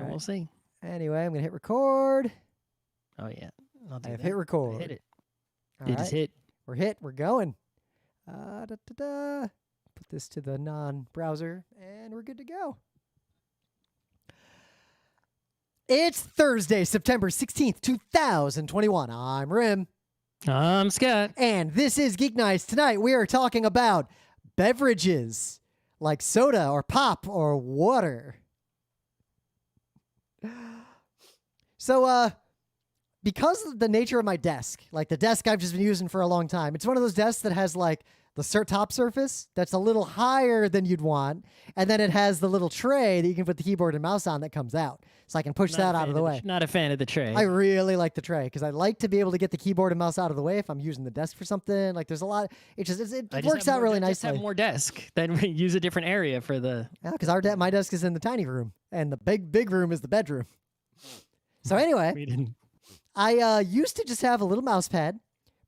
We'll see. Anyway, I'm going to hit record. Oh, yeah. I've hit record. Hit it. All It right. just hit. We're hit. We're going. Put this to the non-browser, and we're good to go. It's Thursday, September 16th, 2021. I'm Rim. I'm Scott. And this is Geek Nights. Tonight we are talking about beverages like soda or pop or water. So, because of the nature of my desk, like the desk I've just been using for a long time, it's one of those desks that has like the top surface that's a little higher than you'd want, and then it has the little tray that you can put the keyboard and mouse on that comes out. So I can push that out of the way. Not a fan of the tray. I really like the tray because I like to be able to get the keyboard and mouse out of the way if I'm using the desk for something. Like there's a lot. It works out really nicely. Just have more desk. Then use a different area for the. Yeah, because my desk is in the tiny room, and the big room is the bedroom. So anyway, I used to just have a little mouse pad,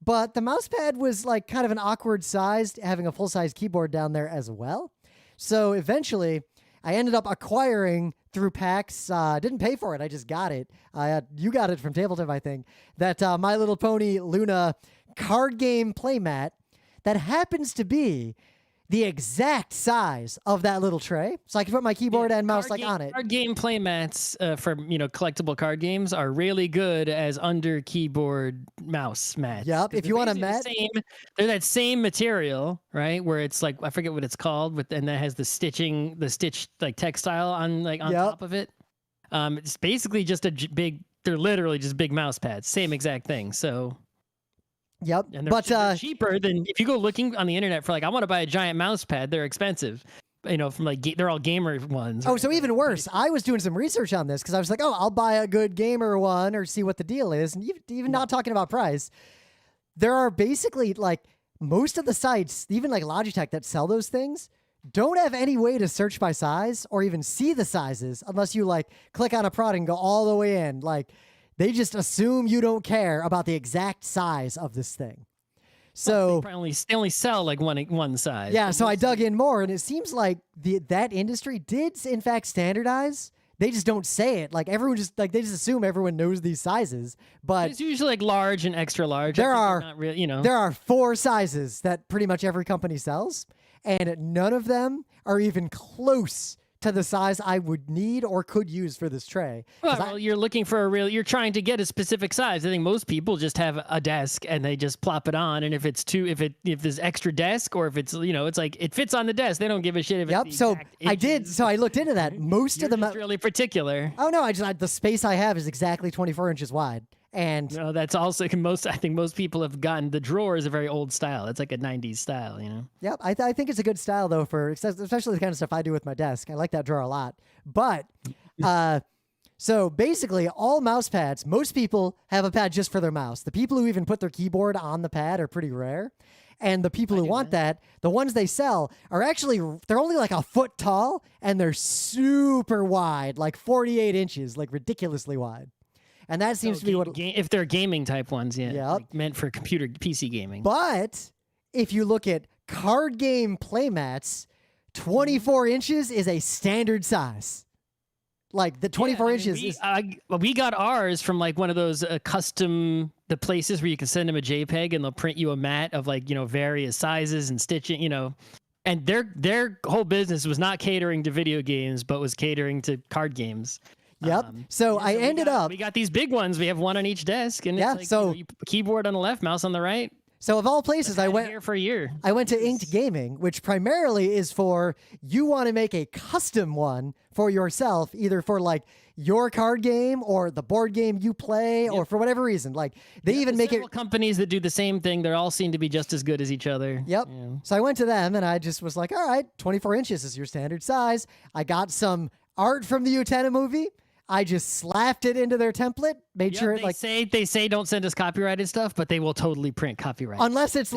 but the mouse pad was like kind of an awkward size, having a full-size keyboard down there as well. So eventually, I ended up acquiring through PAX. Didn't pay for it. I just got it. You got it from Tabletop, I think. That My Little Pony Luna card game playmat that happens to be the exact size of that little tray. So I can put my keyboard and mouse on it. Card game playmats for collectible card games are really good as under keyboard mouse mats. Yep. If you want a mat, they're that same material, right? Where it's like, I forget what it's called, and that has the stitch like textile on top of it. It's basically just they're literally just big mouse pads, same exact thing. So. Yep, and they're cheaper than if you go looking on the internet for I want to buy a giant mouse pad. They're expensive, from they're all gamer ones. Oh, so even worse. I was doing some research on this because I was like, I'll buy a good gamer one or see what the deal is. And even not talking about price, there are basically most of the sites, even like Logitech that sell those things, don't have any way to search by size or even see the sizes unless you click on a product and go all the way in. They just assume you don't care about the exact size of this thing. So they only sell one size. Yeah, so I dug in more, and it seems like that industry did in fact standardize. They just don't say it. Everyone just they just assume everyone knows these sizes. But it's usually large and extra large. There are 4 sizes that pretty much every company sells, and none of them are even close to the size I would need or could use for this tray. Well, you're looking for you're trying to get a specific size. I think most people just have a desk and they just plop it on. And if it's if there's extra desk or if it's, it's it fits on the desk, they don't give a shit if it's the exact So I looked into that. Most of them are really particular. Oh no, the space I have is exactly 24 inches wide. And no, that's also I think most people have gotten the drawer is a very old style. It's like a 90s style, Yep, I think it's a good style though for especially the kind of stuff I do with my desk. I like that drawer a lot. But so basically all mouse pads, most people have a pad just for their mouse. The people who even put their keyboard on the pad are pretty rare. And the people who want that, the ones they sell are actually, they're only a foot tall and they're super wide, 48 inches, ridiculously wide. And that seems to be what... if they're gaming type ones, yeah. Yep. Meant for computer, PC gaming. But if you look at card game playmats, 24 inches is a standard size. The 24 inches is... we got ours from one of those custom... the places where you can send them a JPEG and they'll print you a mat of various sizes and stitching, And their whole business was not catering to video games, but was catering to card games. Yep. I ended up... We got these big ones. We have one on each desk. And it's you keyboard on the left, mouse on the right. So of all places, I went here for a year. I went to Inked Gaming, which primarily is for you want to make a custom one for yourself, either for your card game or the board game you play, or for whatever reason. They even make it... companies that do the same thing. They all seem to be just as good as each other. Yep. Yeah. So I went to them and I just was all right, 24 inches is your standard size. I got some art from the Utena movie. I just slapped it into their template, made sure it they say don't send us copyrighted stuff, but they will totally print copyright. Unless it's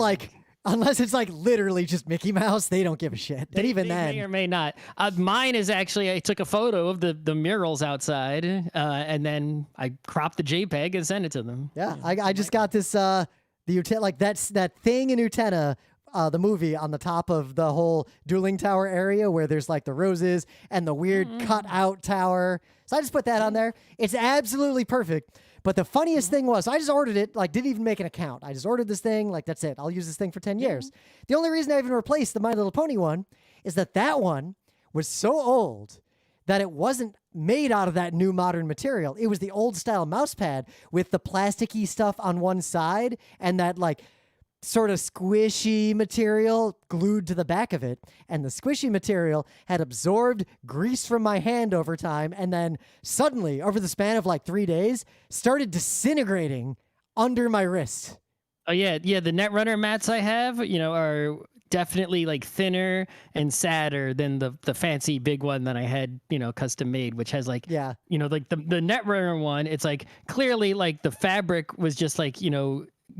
literally just Mickey Mouse, they don't give a shit. And even then, may or may not. Mine is actually I took a photo of the murals outside, and then I cropped the JPEG and sent it to them. Yeah, I just got this the Utena that's that thing in Utena. the movie on the top of the whole dueling tower area where there's like the roses and the weird cut out tower. So I just put that on there. It's absolutely perfect. But the funniest thing was I just ordered it, like didn't even make an account. I just ordered this thing, like that's it. I'll use this thing for 10 years. The only reason I even replaced the My Little Pony one is that one was so old that it wasn't made out of that new modern material. It was the old style mouse pad with the plasticky stuff on one side and that like sort of squishy material glued to the back of it. And the squishy material had absorbed grease from my hand over time. And then suddenly, over the span of like 3 days, started disintegrating under my wrist. Oh yeah. Yeah. The Netrunner mats I have, are definitely like thinner and sadder than the fancy big one that I had, custom made, which has like, like the Netrunner one, it's like clearly like the fabric was just like,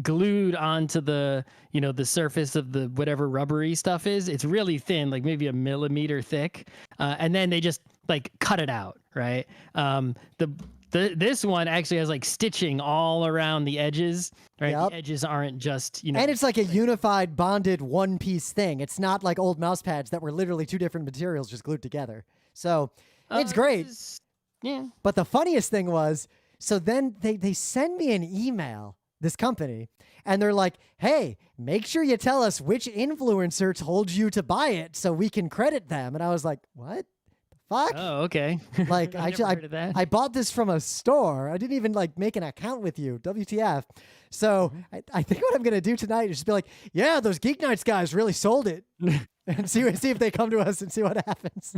glued onto the, the surface of the whatever rubbery stuff is. It's really thin, like maybe a millimeter thick. And then they just like cut it out. Right. This one actually has like stitching all around the edges, right? The edges aren't just, And it's like a unified, bonded, one-piece thing. It's not like old mouse pads that were literally two different materials just glued together. So it's great. Yeah. But the funniest thing was, so then they send me an email, this company, and they're like, hey, make sure you tell us which influencer told you to buy it so we can credit them. And I was like, what? Fuck? Oh, okay. Like I bought this from a store. I didn't even like make an account with you. WTF? So I think what I'm gonna do tonight is just be like, yeah, those GeekNights guys really sold it, and see if they come to us and see what happens.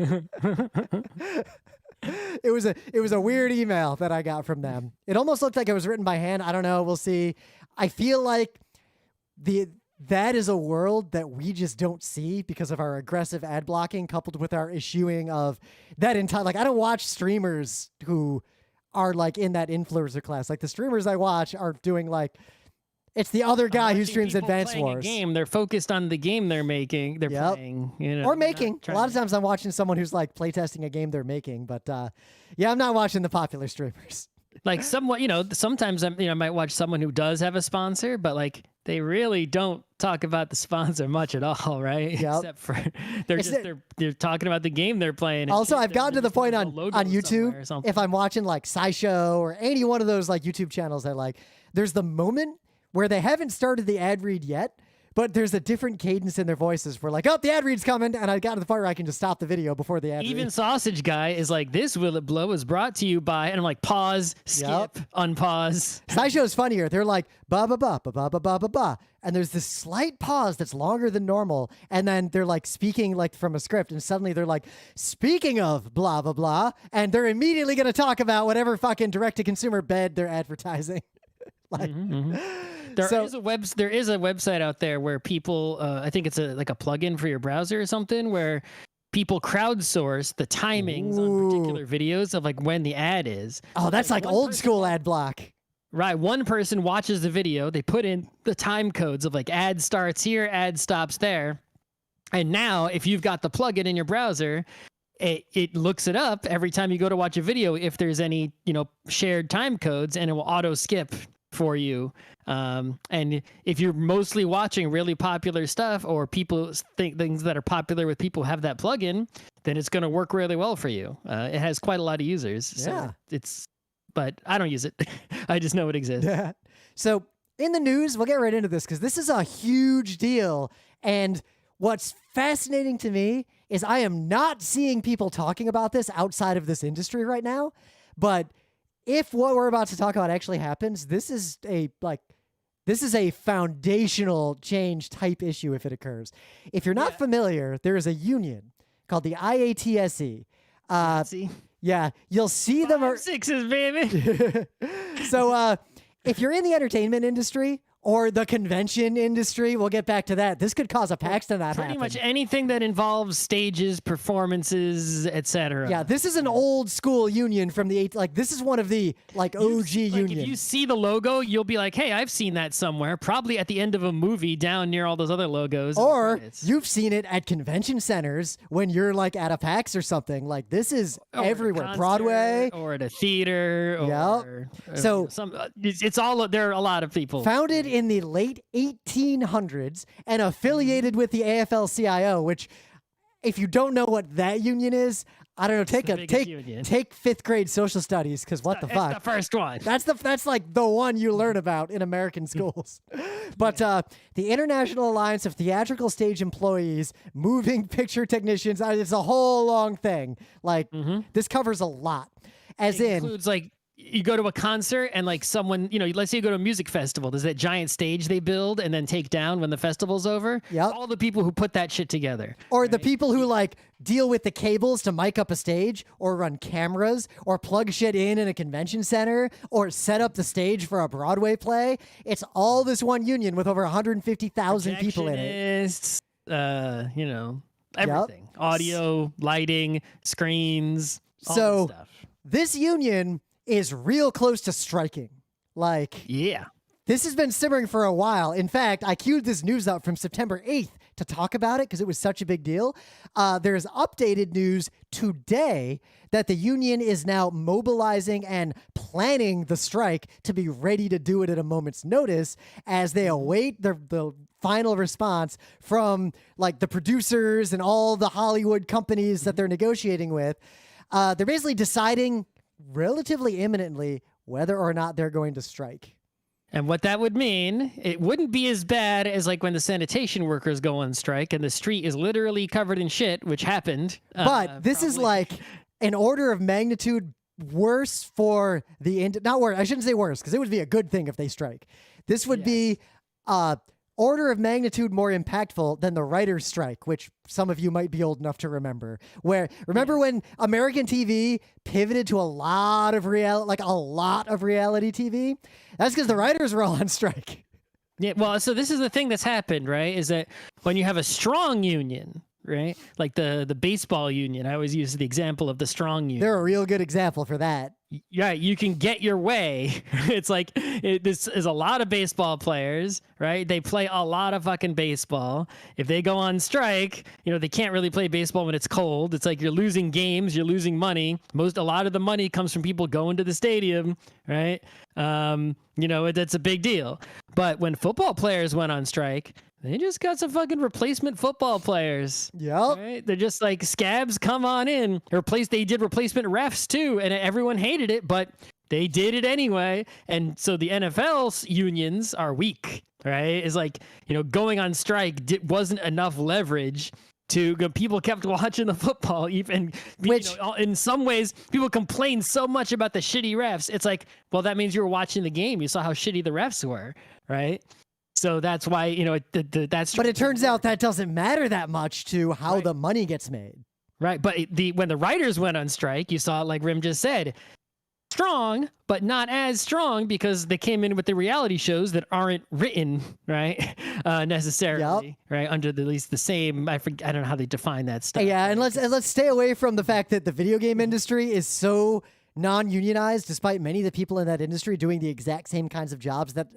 It was a weird email that I got from them. It almost looked like it was written by hand. I don't know. We'll see. I feel like that is a world that we just don't see because of our aggressive ad blocking coupled with our issuing of that entire, like, I don't watch streamers who are like in that influencer class. Like the streamers I watch are doing like, it's the other guy who streams Advance Wars. They're focused on the game they're making. They're playing, or making. A lot of times I'm watching someone who's like playtesting a game they're making, but yeah, I'm not watching the popular streamers. Like somewhat, sometimes I might watch someone who does have a sponsor, but like they really don't talk about the sponsor much at all, right? Yep. Except for they're talking about the game they're playing. Also, I've gotten to the point on YouTube, if I'm watching like SciShow or any one of those like YouTube channels that like, there's the moment where they haven't started the ad read yet, but there's a different cadence in their voices. We're like, oh, the ad read's coming. And I got to the point where I can just stop the video before the ad read. Even Sausage Guy is like, this Will It Blow is brought to you by, and I'm like, pause, skip, unpause. SciShow's funnier. They're like, ba ba ba ba ba ba ba ba ba. And there's this slight pause that's longer than normal. And then they're like speaking like from a script. And suddenly they're like, speaking of blah, blah, blah. And they're immediately going to talk about whatever fucking direct-to-consumer bed they're advertising. Like, There is a website out there where people, I think it's like a plugin for your browser or something, where people crowdsource the timings on particular videos of like when the ad is. Oh, that's like old school ad block. Right. One person watches the video, they put in the time codes of like ad starts here, ad stops there. And now if you've got the plugin in your browser, it looks it up every time you go to watch a video if there's any, shared time codes, and it will auto skip for you. And if you're mostly watching really popular stuff, or people think things that are popular with people have that plugin, then it's going to work really well for you. It has quite a lot of users. Yeah. So but I don't use it. I just know it exists. Yeah. So in the news, we'll get right into this because this is a huge deal. And what's fascinating to me is I am not seeing people talking about this outside of this industry right now. But if what we're about to talk about actually happens, this is a foundational change type issue if it occurs. If you're not familiar, there is a union called the IATSE. Yeah, you'll see them. 6s, baby. So if you're in the entertainment industry or the convention industry, we'll get back to that. This could cause a PAX to not happen. Pretty much anything that involves stages, performances, etc. Yeah, this is an old school union from the this is one of the OG unions. If you see the logo, you'll be like, hey, I've seen that somewhere. Probably at the end of a movie down near all those other logos. Or you've seen it at convention centers when you're like at a PAX or something. Like this is everywhere. Broadway. Or at a theater. Or so it's all, there are a lot of people. Founded in the late 1800s and affiliated with the AFL-CIO, which, if you don't know what that union is, I don't know. Take 5th grade social studies, because what the fuck? It's the first one. That's like the one you learn about in American schools. But the International Alliance of Theatrical Stage Employees, Moving Picture Technicians, it's a whole long thing. Like this covers a lot. It includes like, you go to a concert and like someone, let's say you go to a music festival. There's that giant stage they build and then take down when the festival's over. Yep. All the people who put that shit together. Or the people who like deal with the cables to mic up a stage or run cameras or plug shit in a convention center or set up the stage for a Broadway play. It's all this one union with over 150,000 people in it. Everything. Yep. Audio, lighting, screens, all this stuff. This union is real close to striking. This has been simmering for a while. In fact, I queued this news up from September 8th to talk about it because it was such a big deal. There's updated news today that the union is now mobilizing and planning the strike to be ready to do it at a moment's notice as they await the final response from like the producers and all the Hollywood companies that they're negotiating with. They're basically deciding relatively imminently whether or not they're going to strike. And what that would mean, it wouldn't be as bad as like when the sanitation workers go on strike and the street is literally covered in shit, which happened. But this is like an order of magnitude worse for not worse. I shouldn't say worse, because it would be a good thing if they strike. This would be order of magnitude more impactful than the writer's strike, which some of you might be old enough to remember. Remember when American TV pivoted to a lot of reality TV? That's because the writers were all on strike. Yeah, well, so this is the thing that's happened, right? Is that when you have a strong union, right? Like the baseball union, I always use the example of the strong union. They're a real good example for that. Yeah, you can get your way. It's like this is a lot of baseball players, right? They play a lot of fucking baseball. If they go on strike, they can't really play baseball when it's cold. It's like you're losing games, you're losing money. A lot of the money comes from people going to the stadium, right? That's a big deal. But when football players went on strike, they just got some fucking replacement football players. Yep. Right? They're just like, scabs, come on in. They did replacement refs too, and everyone hated it, but they did it anyway. And so the NFL's unions are weak, right? It's like, going on strike wasn't enough leverage to go. People kept watching the football, even in some ways, people complain so much about the shitty refs. It's like, well, that means you were watching the game. You saw how shitty the refs were, right? So that's why, that's... But it turns out that doesn't matter that much to how the money gets made. Right, but when the writers went on strike, you saw, like Rim just said, strong, but not as strong because they came in with the reality shows that aren't written, right, necessarily, right, under at least the same, I don't know how they define that stuff. Yeah, and let's stay away from the fact that the video game industry is so non-unionized, despite many of the people in that industry doing the exact same kinds of jobs that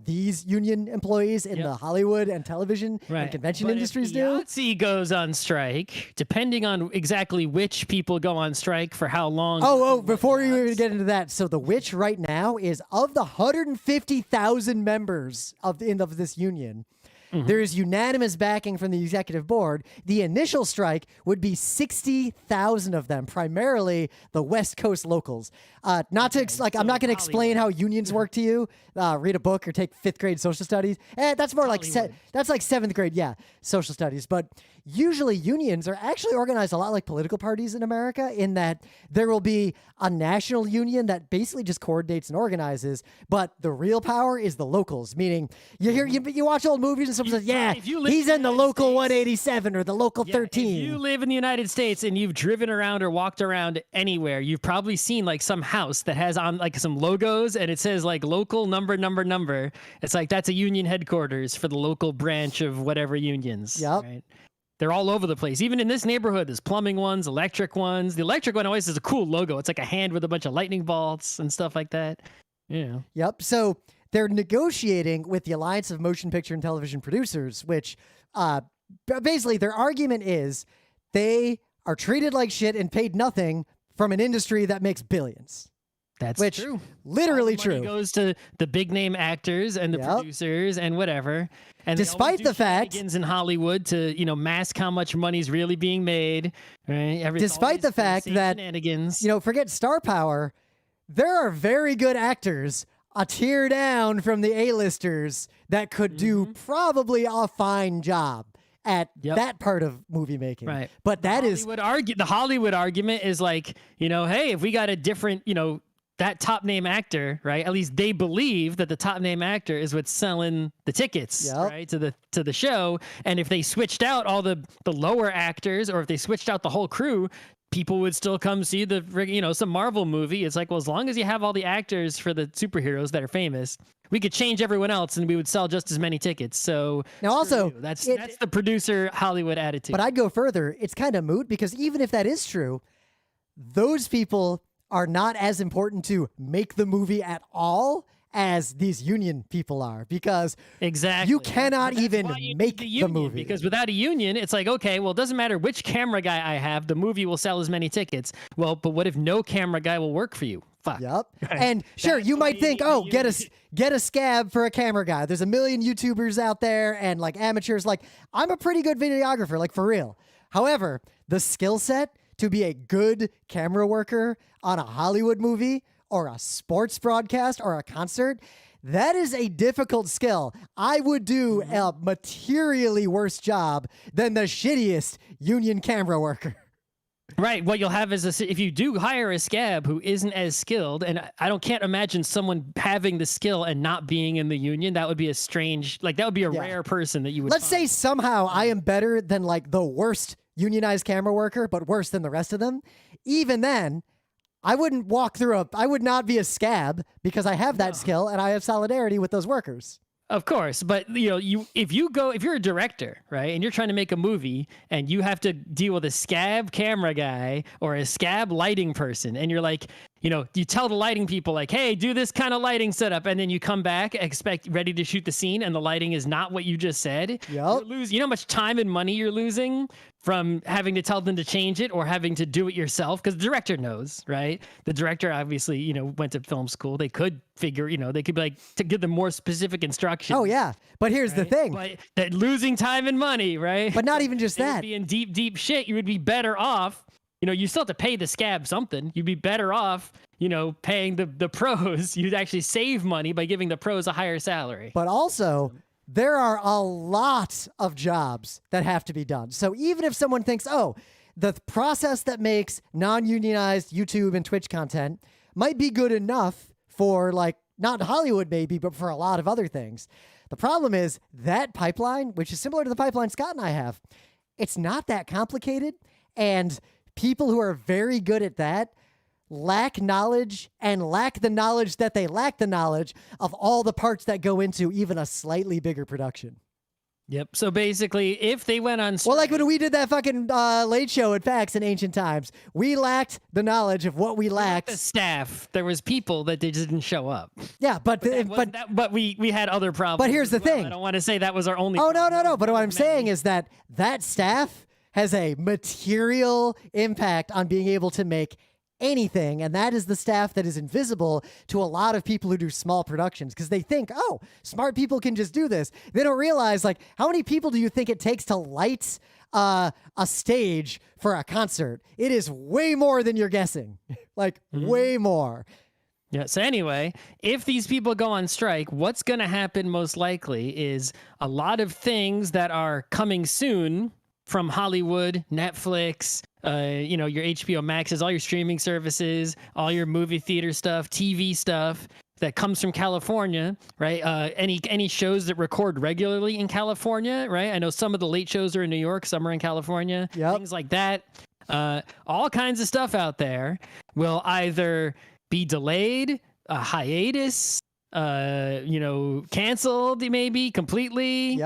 these union employees in the Hollywood and television and convention industries do. If Yahtzee goes on strike, depending on exactly which people go on strike for how long. Before you even get into that, so the which right now is of the 150,000 members of this union. There is unanimous backing from the executive board. The initial strike would be 60,000 of them, primarily the West Coast locals. I'm not going to explain how unions work to you. Read a book or take 5th grade social studies. That's more like that's like 7th grade, social studies. But usually unions are actually organized a lot like political parties in America, in that there will be a national union that basically just coordinates and organizes, but the real power is the locals. Meaning, you watch old movies and someone says, he's in the local 187 or the local 13. If you live in the United States and you've driven around or walked around anywhere, you've probably seen like some house that has on like some logos and it says like local number. It's like that's a union headquarters for the local branch of whatever unions. Yep. Right? They're all over the place. Even in this neighborhood, there's plumbing ones, electric ones. The electric one always has a cool logo. It's like a hand with a bunch of lightning bolts and stuff like that. Yeah. Yep. So they're negotiating with the Alliance of Motion Picture and Television Producers, which basically their argument is they are treated like shit and paid nothing from an industry that makes billions. That's which true. Literally All the money true. goes to the big name actors and the producers and whatever. And despite the fact in Hollywood to mask how much money's really being made. Right? Despite the fact that forget star power, there are very good actors a tier down from the A-listers that could do probably a fine job at that part of movie making. Right. But the Hollywood argument is like, hey, if we got a different, that top name actor, right? At least they believe that the top name actor is what's selling the tickets, right, to the show. And if they switched out all the lower actors, or if they switched out the whole crew, people would still come see some Marvel movie. It's like, well, as long as you have all the actors for the superheroes that are famous, we could change everyone else and we would sell just as many tickets. So now also that's the producer Hollywood attitude. But I'd go further. It's kind of moot because even if that is true, those people are not as important to make the movie at all as these union people are, because you cannot even make the movie. Because without a union, it's like, okay, well, it doesn't matter which camera guy I have, the movie will sell as many tickets. Well, but what if no camera guy will work for you? Fuck. Yep. And sure, you might think, oh, get a scab for a camera guy. There's a million YouTubers out there and like amateurs. Like, I'm a pretty good videographer, like for real. However, the skill set to be a good camera worker on a Hollywood movie or a sports broadcast or a concert, that is a difficult skill. I would do a materially worse job than the shittiest union camera worker. Right. What you'll have is if you do hire a scab who isn't as skilled, and can't imagine someone having the skill and not being in the union. That would be that would be a rare person that you would. Let's say somehow I am better than like the worst unionized camera worker, but worse than the rest of them. Even then, I wouldn't I would not be a scab because I have that skill and I have solidarity with those workers. Of course, but if you're a director, right, and you're trying to make a movie and you have to deal with a scab camera guy or a scab lighting person, and you're like, you tell the lighting people like, hey, do this kind of lighting setup, and then you come back ready to shoot the scene, and the lighting is not what you just said. You lose. You know how much time and money you're losing from having to tell them to change it or having to do it yourself, because the director knows, right? The director obviously, went to film school. They could figure, they could be like to give them more specific instructions. Oh yeah, but here's the thing: but that losing time and money, right? But not even just that. You'd be in deep shit. You would be better off. You still have to pay the scab something. You'd be better off, paying the pros. You'd actually save money by giving the pros a higher salary. But also, there are a lot of jobs that have to be done. So even if someone thinks, oh, the process that makes non-unionized YouTube and Twitch content might be good enough for like, not Hollywood maybe, but for a lot of other things. The problem is that pipeline, which is similar to the pipeline Scott and I have, it's not that complicated. And people who are very good at that lack knowledge and lack the knowledge that they lack the knowledge of all the parts that go into even a slightly bigger production. Yep. So basically, if they went on... Well, like when we did that fucking late show at PAX in ancient times, we lacked the knowledge of what we lacked. The staff. There was people that they just didn't show up. Yeah, but we had other problems. But here's the thing. I don't want to say that was our only problem. No. But what I'm saying is that staff has a material impact on being able to make anything, and that is the staff that is invisible to a lot of people who do small productions, because they think, oh, smart people can just do this. They don't realize, like, how many people do you think it takes to light a stage for a concert? It is way more than you're guessing. Like, way more. Yeah. So anyway, if these people go on strike, what's going to happen most likely is a lot of things that are coming soon from Hollywood, Netflix, your HBO Maxes, all your streaming services, all your movie theater stuff, TV stuff that comes from California, right? Any shows that record regularly in California, right? I know some of the late shows are in New York, some are in California, things like that. All kinds of stuff out there will either be delayed, a hiatus, canceled maybe completely.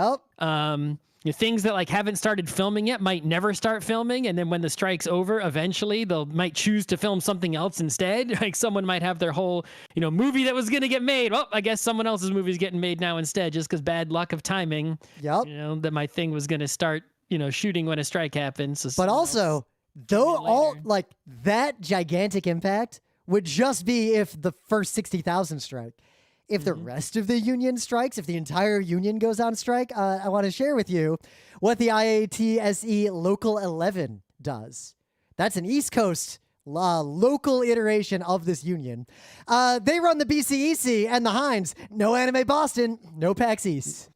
Things that like haven't started filming yet might never start filming, and then when the strike's over, eventually might choose to film something else instead. Like someone might have their whole movie that was gonna get made. Well, I guess someone else's movie is getting made now instead, just because bad luck of timing. That my thing was gonna start shooting when a strike happens. So but also, though all like that gigantic impact would just be if the first 60,000 strike. If the rest of the union strikes, if the entire union goes on strike, I want to share with you what the IATSE Local 11 does. That's an East Coast local iteration of this union. They run the BCEC and the Heinz. No Anime Boston, no PAX East.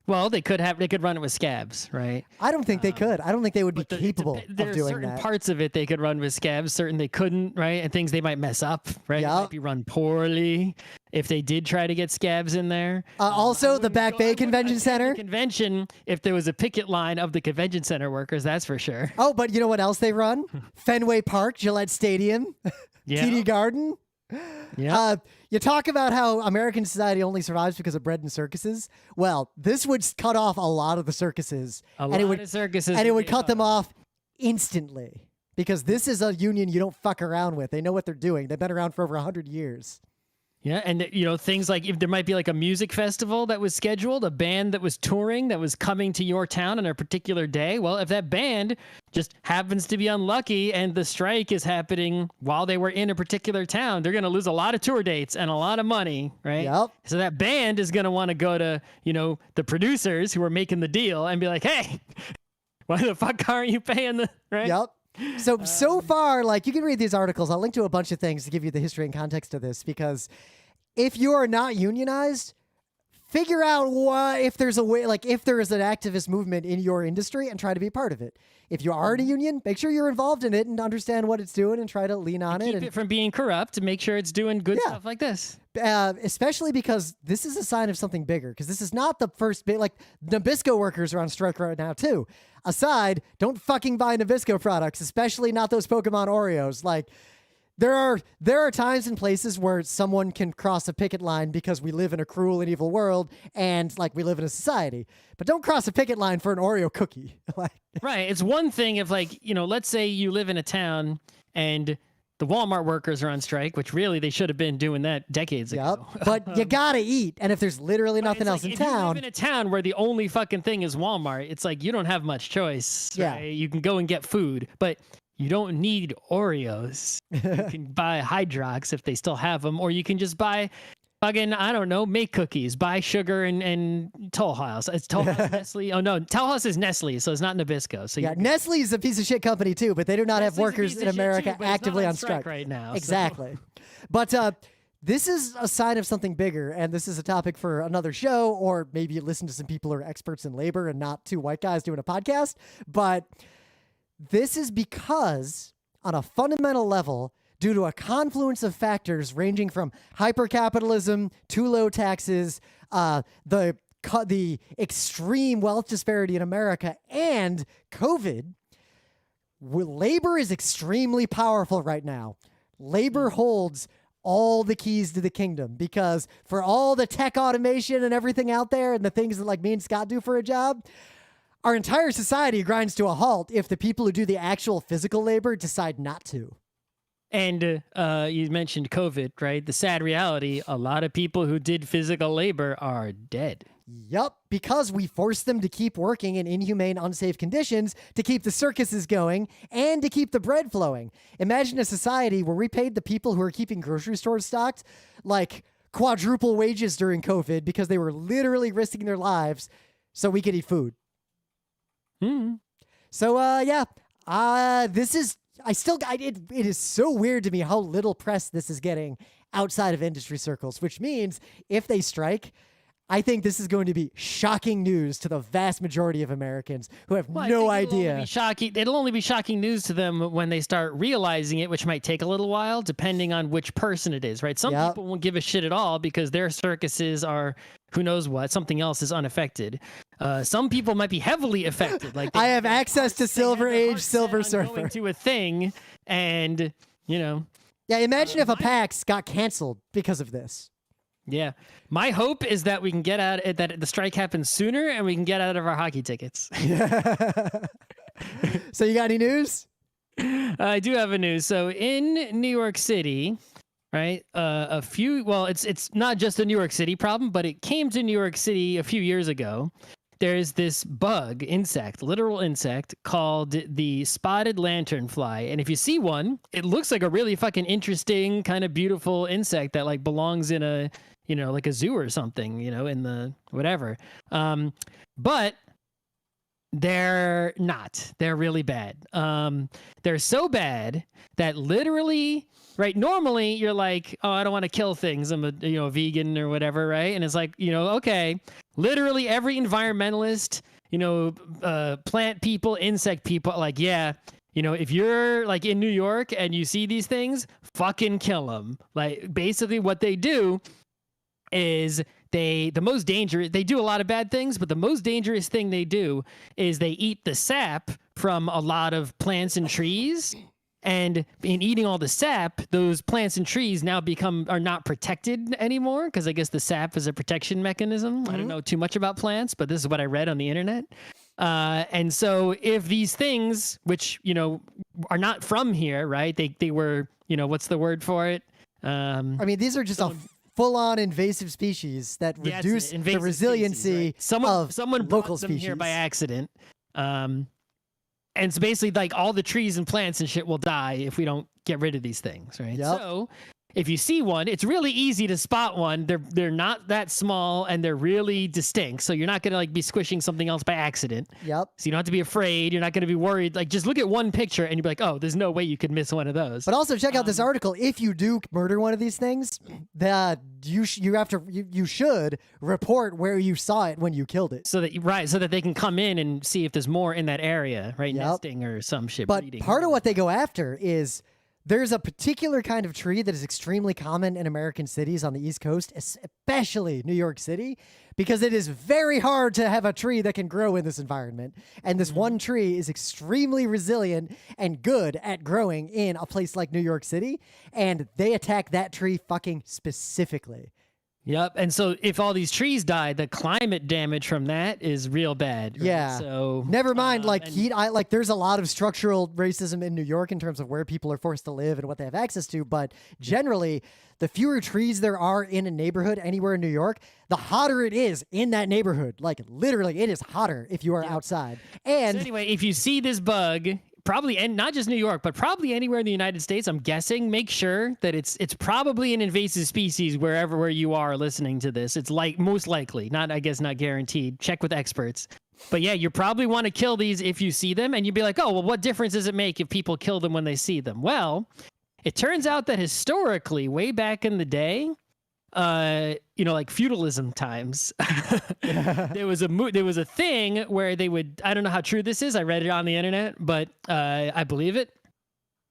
Well, they could run it with scabs, right? I don't think they could. I don't think they would be capable of doing that. There are certain parts of it they could run with scabs, certain they couldn't, right? And things they might mess up, right? Yep. It might be run poorly if they did try to get scabs in there. Also, the Back Bay Convention Center. Convention, if there was a picket line of the convention center workers, that's for sure. Oh, but you know what else they run? Fenway Park, Gillette Stadium, TD Garden. Yeah. You talk about how American society only survives because of bread and circuses. Well, this would cut off a lot of the circuses. And it would cut them off instantly because this is a union you don't fuck around with. They know what they're doing. They've been around for over 100 years. Yeah, and things like if there might be like a music festival that was scheduled, a band that was touring that was coming to your town on a particular day. Well, if that band just happens to be unlucky and the strike is happening while they were in a particular town, they're going to lose a lot of tour dates and a lot of money, right? Yep. So that band is going to want to go to, the producers who are making the deal and be like, "Hey, why the fuck aren't you paying the right?" Yep. So far, like, you can read these articles. I'll link to a bunch of things to give you the history and context of this, because if you are not unionized, figure out if there's a way, like if there is an activist movement in your industry and try to be part of it. If you are in a union, make sure you're involved in it and understand what it's doing and try to lean on it. Keep it from being corrupt and make sure it's doing good stuff like this. Especially because this is a sign of something bigger, because this is not the first bit. Like, Nabisco workers are on strike right now too. Aside, don't fucking buy Nabisco products, especially not those Pokemon Oreos. Like, there are times and places where someone can cross a picket line because we live in a cruel and evil world and like we live in a society. But don't cross a picket line for an Oreo cookie. Right. It's one thing if, like, let's say you live in a town and the Walmart workers are on strike, which really they should have been doing that decades ago. But you gotta eat, and if there's literally nothing else in if town, you live in a town where the only fucking thing is Walmart, it's like you don't have much choice. Yeah, right? You can go and get food, but you don't need Oreos. You can buy Hydrox if they still have them, or you can just buy fucking, I don't know, make cookies, buy sugar and Toll House. It's Toll House, Nestle. Oh no, Toll House is Nestle, so it's not Nabisco. So yeah, Nestle is a piece of shit company too, but they do not have workers in America too, actively on strike right now. Exactly. So. But this is a sign of something bigger, and this is a topic for another show, or maybe listen to some people who are experts in labor and not two white guys doing a podcast. But this is because, on a fundamental level, due to a confluence of factors ranging from hypercapitalism to low taxes, the extreme wealth disparity in America, and COVID, labor is extremely powerful right now. Labor holds all the keys to the kingdom, because for all the tech automation and everything out there and the things that like me and Scott do for a job, our entire society grinds to a halt if the people who do the actual physical labor decide not to. And you mentioned COVID, right? The sad reality, a lot of people who did physical labor are dead. Yup, because we forced them to keep working in inhumane, unsafe conditions to keep the circuses going and to keep the bread flowing. Imagine a society where we paid the people who are keeping grocery stores stocked like quadruple wages during COVID because they were literally risking their lives so we could eat food. So, this is, it is so weird to me how little press this is getting outside of industry circles, which means if they strike, I think this is going to be shocking news to the vast majority of Americans who have no idea. It'll only be shocking news to them when they start realizing it, which might take a little while, depending on which person it is, right? Some people won't give a shit at all because their circuses are who knows what, something else is unaffected. Some people might be heavily affected. Like I have access to Silver Age Silver Surfer. Going to a thing, and Yeah, imagine if a PAX got canceled because of this. Yeah. My hope is that we can get out, that the strike happens sooner and we can get out of our hockey tickets. So you got any news? I do have a news. So in New York City, right, it's not just a New York City problem, but it came to New York City a few years ago. there's this bug, insect, literal insect, called the Spotted Lanternfly. And if you see one, it looks like a really fucking interesting, kind of beautiful insect that like belongs in a, you know, like a zoo or something, you know, in the whatever. But they're not. They're really bad. They're so bad that literally, right, normally you're like, oh, I don't want to kill things. I'm a, you know, vegan or whatever, right? And it's like, you know, okay, literally every environmentalist, you know, plant people, insect people, like, yeah, you know, if you're like in New York and you see these things, fucking kill them. Like, basically what they do is they do a lot of bad things, but the most dangerous thing they do is they eat the sap from a lot of plants and trees. And in eating all the sap, those plants and trees now are not protected anymore, because I guess the sap is a protection mechanism. I don't know too much about plants, but this is what I read on the internet. And so if these things, which, you know, are not from here, right? They were, you know, what's the word for it? I mean, these are just a full-on invasive species that reduce the resiliency species, right? of someone local brought them species here by accident. And so basically, like, all the trees and plants and shit will die if we don't get rid of these things, right? Yep. So if you see one, it's really easy to spot one. They're not that small and they're really distinct. So you're not gonna like be squishing something else by accident. Yep. So you don't have to be afraid. You're not gonna be worried. Like, just look at one picture and you'll be like, oh, there's no way you could miss one of those. But also check out this article. If you do murder one of these things, that you should report where you saw it when you killed it. So that they can come in and see if there's more in that area, right? Yep. Nesting or some shit. But breeding. part of what they go after is there's a particular kind of tree that is extremely common in American cities on the East Coast, especially New York City, because it is very hard to have a tree that can grow in this environment. And this one tree is extremely resilient and good at growing in a place like New York City. And they attack that tree fucking specifically. Yep. And so if all these trees die, the climate damage from that is real bad. Right? Yeah. So never mind heat. There's a lot of structural racism in New York in terms of where people are forced to live and what they have access to. But generally, the fewer trees there are in a neighborhood anywhere in New York, the hotter it is in that neighborhood. Like, literally, it is hotter if you are outside. And so anyway, if you see this bug, probably, and not just New York, but probably anywhere in the United States, I'm guessing, make sure that it's probably an invasive species where you are listening to this. It's like most likely, not guaranteed. Check with experts. But yeah, you probably want to kill these if you see them, and you'd be like, oh, well, what difference does it make if people kill them when they see them? Well, it turns out that historically, way back in the day, you know, like feudalism times, there was a thing where they would, I don't know how true this is, I read it on the internet, but I believe it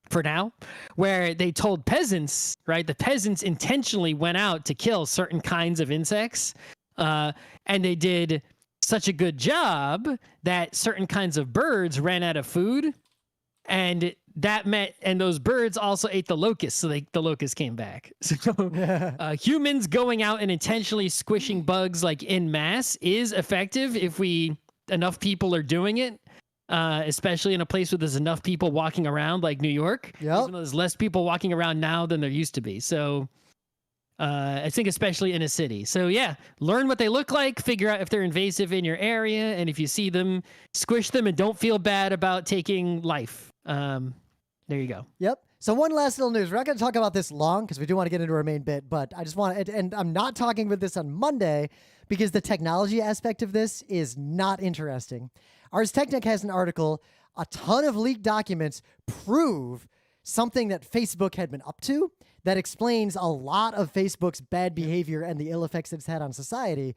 for now, where they told peasants, right, the peasants intentionally went out to kill certain kinds of insects, and they did such a good job that certain kinds of birds ran out of food, and that meant, and those birds also ate the locusts, so the locusts came back. So humans going out and intentionally squishing bugs like en masse is effective if enough people are doing it, especially in a place where there's enough people walking around like New York. Yep. Even though there's less people walking around now than there used to be. So I think especially in a city. So yeah, learn what they look like, figure out if they're invasive in your area, and if you see them, squish them and don't feel bad about taking life. There you go. Yep. So one last little news. We're not going to talk about this long because we do want to get into our main bit, but I just want to, and I'm not talking about this on Monday because the technology aspect of this is not interesting. Ars Technica has an article, a ton of leaked documents prove something that Facebook had been up to that explains a lot of Facebook's bad behavior and the ill effects it's had on society.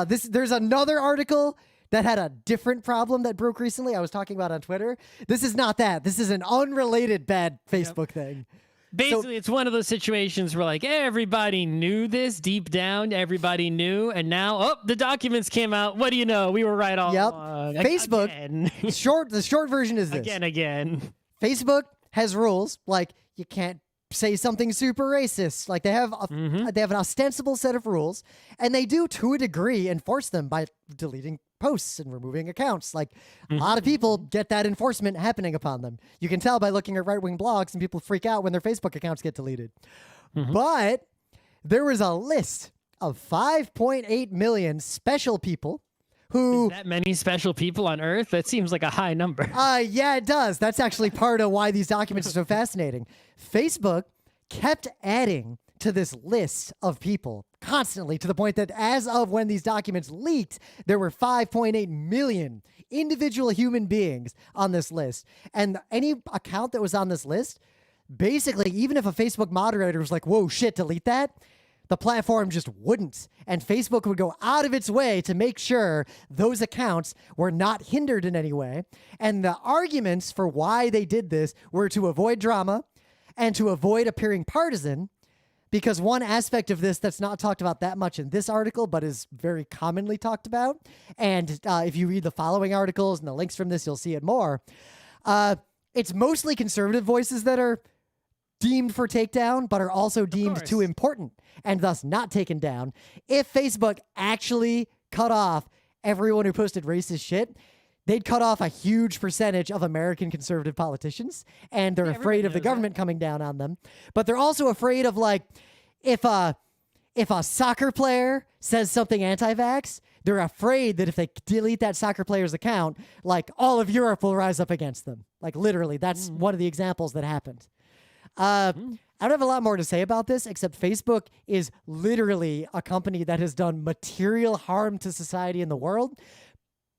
There's another article that had a different problem that broke recently. I was talking about on Twitter. This is not that. This is an unrelated bad Facebook thing. Basically, it's one of those situations where like everybody knew this deep down. Everybody knew. And now, the documents came out. What do you know? We were right all along. Facebook. Again. The short version is this. Again. Facebook has rules like you can't say something super racist. Like they have an ostensible set of rules, and they do to a degree enforce them by deleting posts and removing accounts. Like a lot of people get that enforcement happening upon them. You can tell by looking at right-wing blogs, and people freak out when their Facebook accounts get deleted. But there was a list of 5.8 million special people who... That many special people on Earth? That seems like a high number. Yeah, it does. That's actually part of why these documents are so fascinating. Facebook kept adding to this list of people constantly, to the point that as of when these documents leaked, there were 5.8 million individual human beings on this list. And any account that was on this list, basically, even if a Facebook moderator was like, whoa, shit, delete that, the platform just wouldn't. And Facebook would go out of its way to make sure those accounts were not hindered in any way. And the arguments for why they did this were to avoid drama and to avoid appearing partisan. Because one aspect of this that's not talked about that much in this article, but is very commonly talked about, and if you read the following articles and the links from this, you'll see it more, it's mostly conservative voices that are deemed for takedown, but are also deemed too important and thus not taken down. If Facebook actually cut off everyone who posted racist shit, they'd cut off a huge percentage of American conservative politicians, and they're afraid of the government coming down on them. But they're also afraid of, like, if a soccer player says something anti-vax, they're afraid that if they delete that soccer player's account, like, all of Europe will rise up against them. Like, literally, that's one of the examples that happened. I don't have a lot more to say about this, except Facebook is literally a company that has done material harm to society in the world,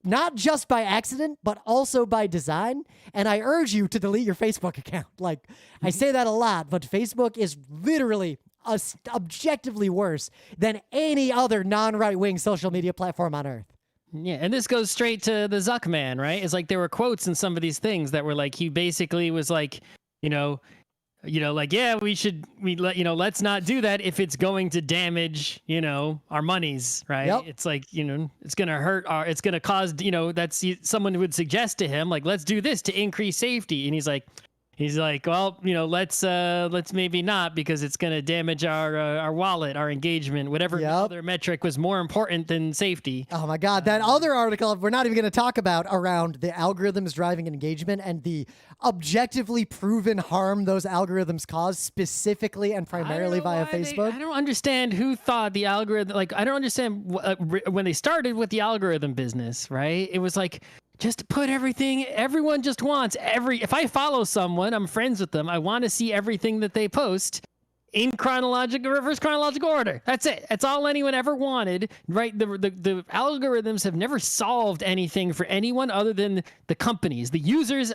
not just by accident, but also by design. And I urge you to delete your Facebook account. Like, I say that a lot, but Facebook is literally objectively worse than any other non-right-wing social media platform on Earth. Yeah, and this goes straight to the Zuck man, right? It's like there were quotes in some of these things that were like, he basically was like, like, yeah, let's not do that if it's going to damage, our monies, right? Yep. It's like, it's going to hurt it's going to cause, someone would suggest to him, like, let's do this to increase safety. And he's like, well, let's maybe not, because it's going to damage our wallet, our engagement, whatever other metric was more important than safety. Oh my God. That other article we're not even going to talk about around the algorithms driving engagement and the objectively proven harm those algorithms cause specifically and primarily via Facebook. I don't understand who thought the algorithm, like, I don't understand when they started with the algorithm business, right? It was like, just put everything, everyone just wants if I follow someone, I'm friends with them, I want to see everything that they post in reverse chronological order. That's it. That's all anyone ever wanted, right? The algorithms have never solved anything for anyone other than the companies. The users,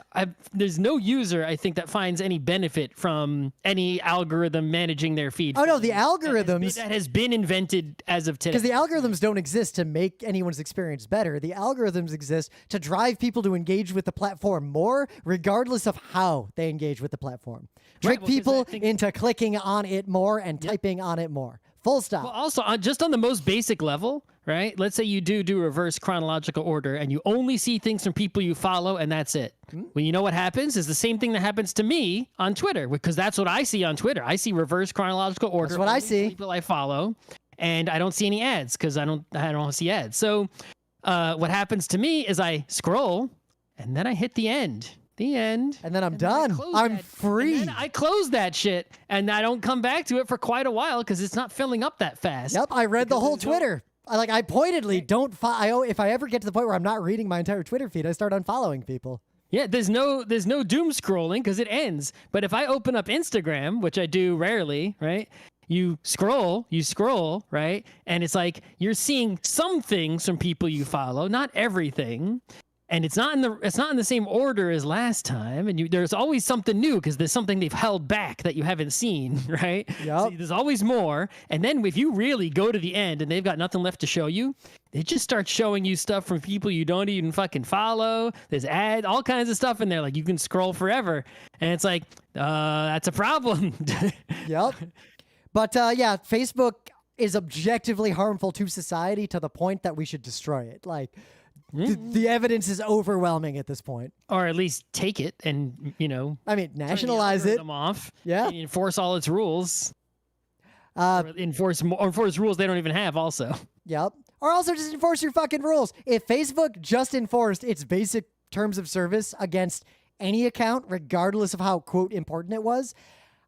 there's no user, I think, that finds any benefit from any algorithm managing their feed. Oh, no, the algorithms... That has been invented as of today. Because the algorithms don't exist to make anyone's experience better. The algorithms exist to drive people to engage with the platform more, regardless of how they engage with the platform. Trick people into clicking on it more and typing on it more. Full stop. Well, also, just on the most basic level, right? Let's say you do reverse chronological order and you only see things from people you follow, and that's it. Well, you know what happens is the same thing that happens to me on Twitter, because that's what I see on Twitter. I see reverse chronological order. That's what I see. People I follow, and I don't see any ads because I don't see ads. So what happens to me is I scroll, and then I hit the end. And then I'm done. I'm free. And then I close that shit, and I don't come back to it for quite a while because it's not filling up that fast. Yep, I read the whole Twitter. I pointedly don't follow. If I ever get to the point where I'm not reading my entire Twitter feed, I start unfollowing people. Yeah, there's no doom scrolling because it ends. But if I open up Instagram, which I do rarely, right? You scroll, right? And it's like you're seeing some things from people you follow, not everything. And it's not in the same order as last time, and there's always something new because there's something they've held back that you haven't seen, right? Yep. So there's always more. And then if you really go to the end and they've got nothing left to show you, they just start showing you stuff from people you don't even fucking follow. There's ads, all kinds of stuff in there. Like, you can scroll forever, and it's like, that's a problem. Yep. But yeah, Facebook is objectively harmful to society to the point that we should destroy it. Like, the evidence is overwhelming at this point. Or at least take it and, nationalize it. Them off. Yeah. And enforce all its rules. Enforce rules they don't even have also. Yep. Or also just enforce your fucking rules. If Facebook just enforced its basic terms of service against any account, regardless of how, quote, important it was,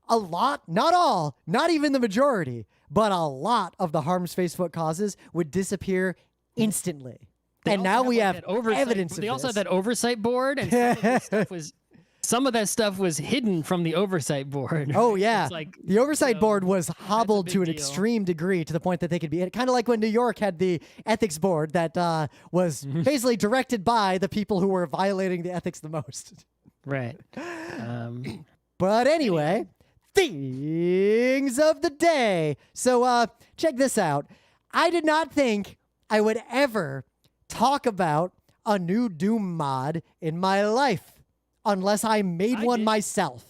a lot, not all, not even the majority, but a lot of the harms Facebook causes would disappear instantly. And now we have that oversight, evidence of They also this. had that oversight board, and some of that stuff was hidden from the oversight board. Oh yeah, It's like, the oversight board was hobbled to an big deal. extreme degree to the point that they could be kind of like when New York had the ethics board that was basically directed by the people who were violating the ethics the most. right. But anyway, things of the day. So check this out. I did not think I would ever talk about a new Doom mod in my life unless I made one did. myself.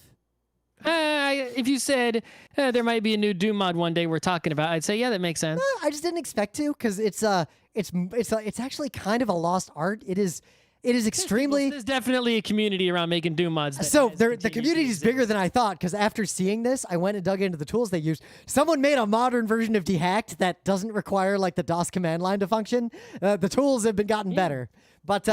If you said there might be a new Doom mod one day we're talking about, I'd say, yeah, that makes sense. I just didn't expect to because it's actually kind of a lost art. It is extremely. There's definitely a community around making Doom mods. So the community is bigger than I thought because after seeing this, I went and dug into the tools they use. Someone made a modern version of Dehacked that doesn't require like the DOS command line to function. The tools have been gotten better. But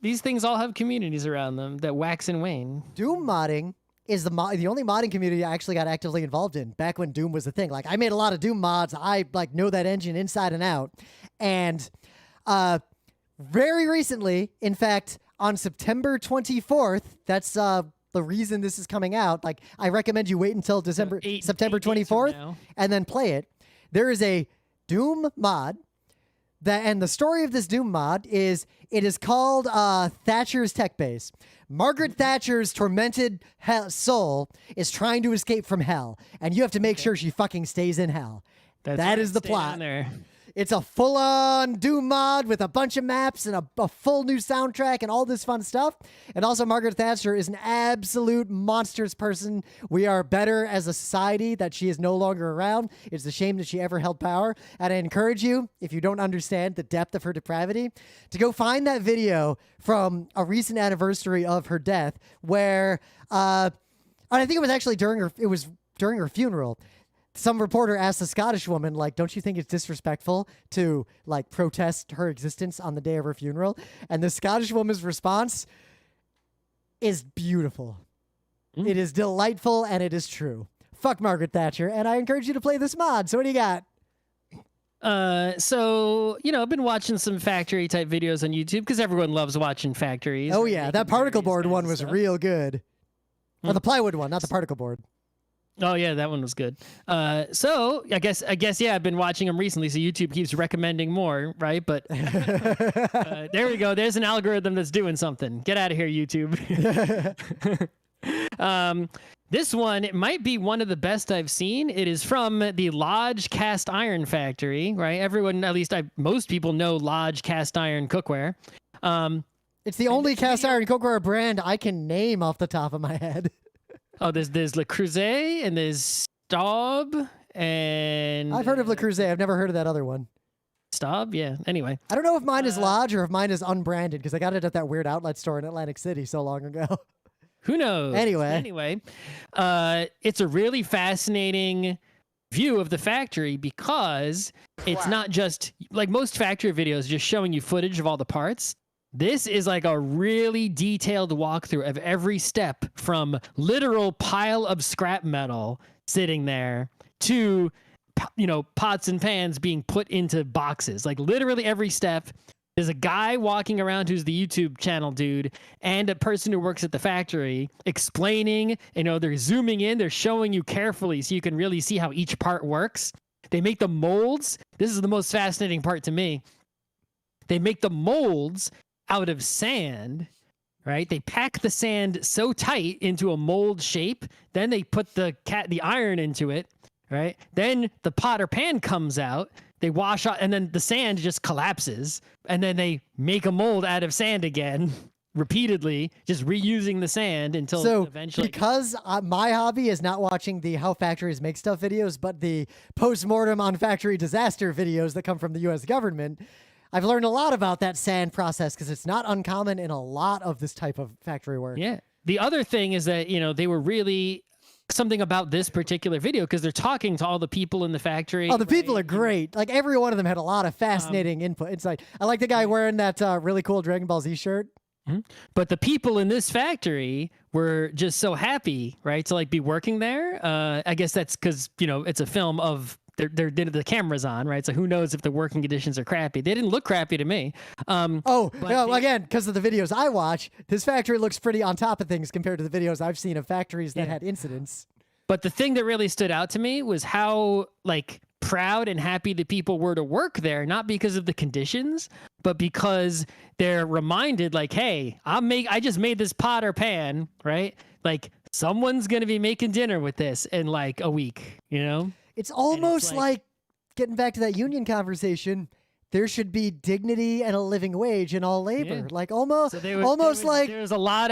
these things all have communities around them that wax and wane. Doom modding is the only modding community I actually got actively involved in back when Doom was a thing. Like I made a lot of Doom mods. I like know that engine inside and out. And very recently, in fact, on September 24th, that's the reason this is coming out. Like I recommend you wait until September 24th and then play it. There is a Doom mod. And the story of this Doom mod is it is called Thatcher's Tech Base. Margaret Thatcher's tormented soul is trying to escape from hell, and you have to make sure she fucking stays in hell. That is the plot. It's a full-on Doom mod with a bunch of maps and a full new soundtrack and all this fun stuff. And also, Margaret Thatcher is an absolute monstrous person. We are better as a society that she is no longer around. It's a shame that she ever held power. And I encourage you, if you don't understand the depth of her depravity, to go find that video from a recent anniversary of her death where, I think it was actually during her funeral. Some reporter asked a Scottish woman, like, don't you think it's disrespectful to, like, protest her existence on the day of her funeral? And the Scottish woman's response is beautiful. It is delightful, and it is true. Fuck Margaret Thatcher, and I encourage you to play this mod. So what do you got? So, I've been watching some factory-type videos on YouTube because everyone loves watching factories. Oh, yeah, that particle board one was real good. Or the plywood one, not the particle board. Oh yeah, that one was good. So I guess yeah, I've been watching them recently, so YouTube keeps recommending more, right? But there we go. There's an algorithm that's doing something. Get out of here, YouTube. This one, it might be one of the best I've seen. It is from the Lodge Cast Iron Factory, right? Everyone, at least most people know Lodge Cast Iron Cookware. It's the only cast iron cookware brand I can name off the top of my head. Oh, there's Le Creuset and there's Staub and I've heard of Le Creuset. I've never heard of that other one. Staub, yeah. Anyway, I don't know if mine is Lodge or if mine is unbranded because I got it at that weird outlet store in Atlantic City so long ago. Who knows? Anyway, it's a really fascinating view of the factory because it's not just like most factory videos just showing you footage of all the parts. This is like a really detailed walkthrough of every step from literal pile of scrap metal sitting there to, pots and pans being put into boxes. Like literally every step. There's a guy walking around who's the YouTube channel dude and a person who works at the factory explaining, they're zooming in, they're showing you carefully so you can really see how each part works. They make the molds. This is the most fascinating part to me. They make the molds out of sand, right? They pack the sand so tight into a mold shape. Then they put the iron into it, right? Then the pot or pan comes out. They wash out, and then the sand just collapses. And then they make a mold out of sand again, repeatedly, just reusing the sand until eventually. Because my hobby is not watching the how factories make stuff videos, but the post-mortem on factory disaster videos that come from the U.S. government, I've learned a lot about that sand process because it's not uncommon in a lot of this type of factory work. Yeah. The other thing is that, they were really something about this particular video because they're talking to all the people in the factory. Oh, the people are great. Like every one of them had a lot of fascinating input. It's like, I like the guy wearing that really cool Dragon Ball Z shirt. But the people in this factory were just so happy, right, to like be working there. I guess that's because, it's a film of the camera's on, right? So who knows if the working conditions are crappy? They didn't look crappy to me. Again, because of the videos I watch, this factory looks pretty on top of things compared to the videos I've seen of factories that had incidents. But the thing that really stood out to me was how like proud and happy the people were to work there, not because of the conditions, but because they're reminded like, hey, I just made this pot or pan, right? Like someone's going to be making dinner with this in like a week, you know? It's almost like getting back to that union conversation. There should be dignity and a living wage in all labor. Yeah. Like almost like there's a lot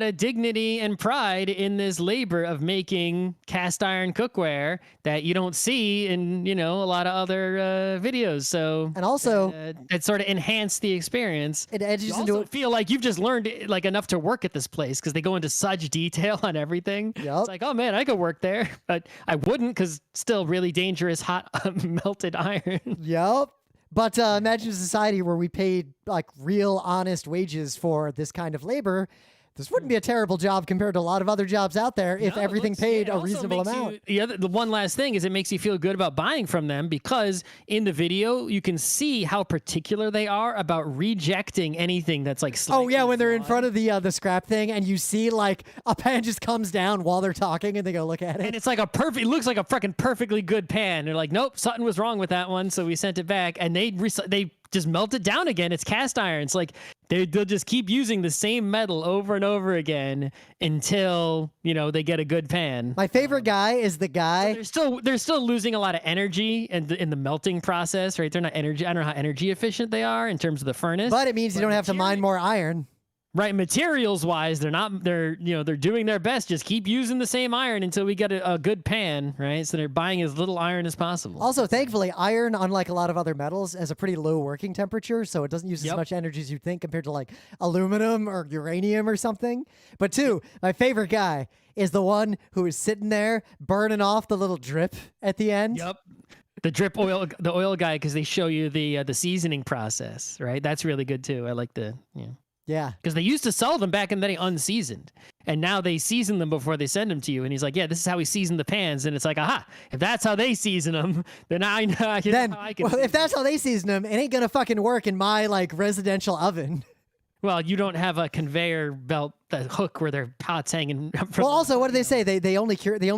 of dignity and pride in this labor of making cast iron cookware that you don't see in, you know, a lot of other videos. So and also it sort of enhanced the experience. It edges you into also feel like you've just learned like enough to work at this place because they go into such detail on everything. Yep. It's like, oh man, I could work there, but I wouldn't because still really dangerous hot melted iron. Yep. But imagine a society where we paid like real honest wages for this kind of labor. This wouldn't be a terrible job compared to a lot of other jobs out there if everything paid a reasonable amount. The one last thing is it makes you feel good about buying from them because in the video you can see how particular they are about rejecting anything that's like when they're in front of the scrap thing and you see like a pan just comes down while they're talking and they go look at it. And it's like it looks like a freaking perfectly good pan. They're like, nope, something was wrong with that one, so we sent it back. And they just melt it down again. It's cast iron. It's like they'll just keep using the same metal over and over again until, you know, they get a good pan. My favorite guy is the guy. So they're still losing a lot of energy in the melting process, right? They're not energy. I don't know how energy efficient they are in terms of the furnace. But it means you don't have to mine more iron. Right, materials wise, they're doing their best. Just keep using the same iron until we get a good pan, right? So they're buying as little iron as possible. Also, thankfully, iron, unlike a lot of other metals, has a pretty low working temperature, so it doesn't use as much energy as you'd think compared to like aluminum or uranium or something. But my favorite guy is the one who is sitting there burning off the little drip at the end. Yep. The drip oil, the oil guy, because they show you the seasoning process, right? That's really good too. I like Yeah. Because they used to sell them back in the day unseasoned. And now they season them before they send them to you. And he's like, yeah, this is how we season the pans. And it's like, aha, if that's how they season them, then I know how I can. Well, if that's how they season them, it ain't going to fucking work in my like residential oven. Well, you don't have a conveyor belt, the hook where their pots hanging. Well, also, what do they say? They only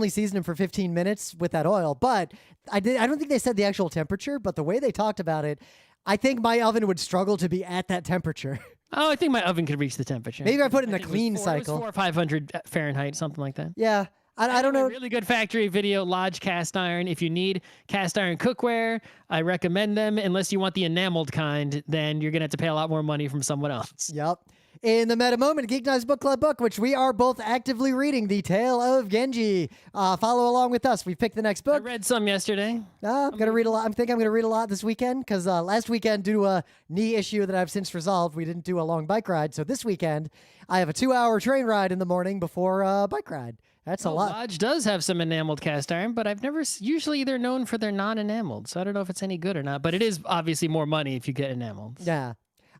season them for 15 minutes with that oil. But I don't think they said the actual temperature, but the way they talked about it, I think my oven would struggle to be at that temperature. Oh, I think my oven could reach the temperature. Maybe I put it in the clean cycle. It was 400 or 500 Fahrenheit, something like that. Yeah. I don't know. Really good factory video, Lodge Cast Iron. If you need cast iron cookware, I recommend them. Unless you want the enameled kind, then you're going to have to pay a lot more money from someone else. Yep. In the meta moment, Geek Nights Book Club book, which we are both actively reading, The Tale of Genji. Follow along with us. We picked the next book. I read some yesterday. I'm going to read a lot. I think I'm going to read a lot this weekend because last weekend, due to a knee issue that I've since resolved, we didn't do a long bike ride. So this weekend, I have a 2-hour train ride in the morning before a bike ride. That's a lot. Lodge does have some enameled cast iron, but I've never. Usually they're known for their non-enameled, so I don't know if it's any good or not. But it is obviously more money if you get enameled. Yeah.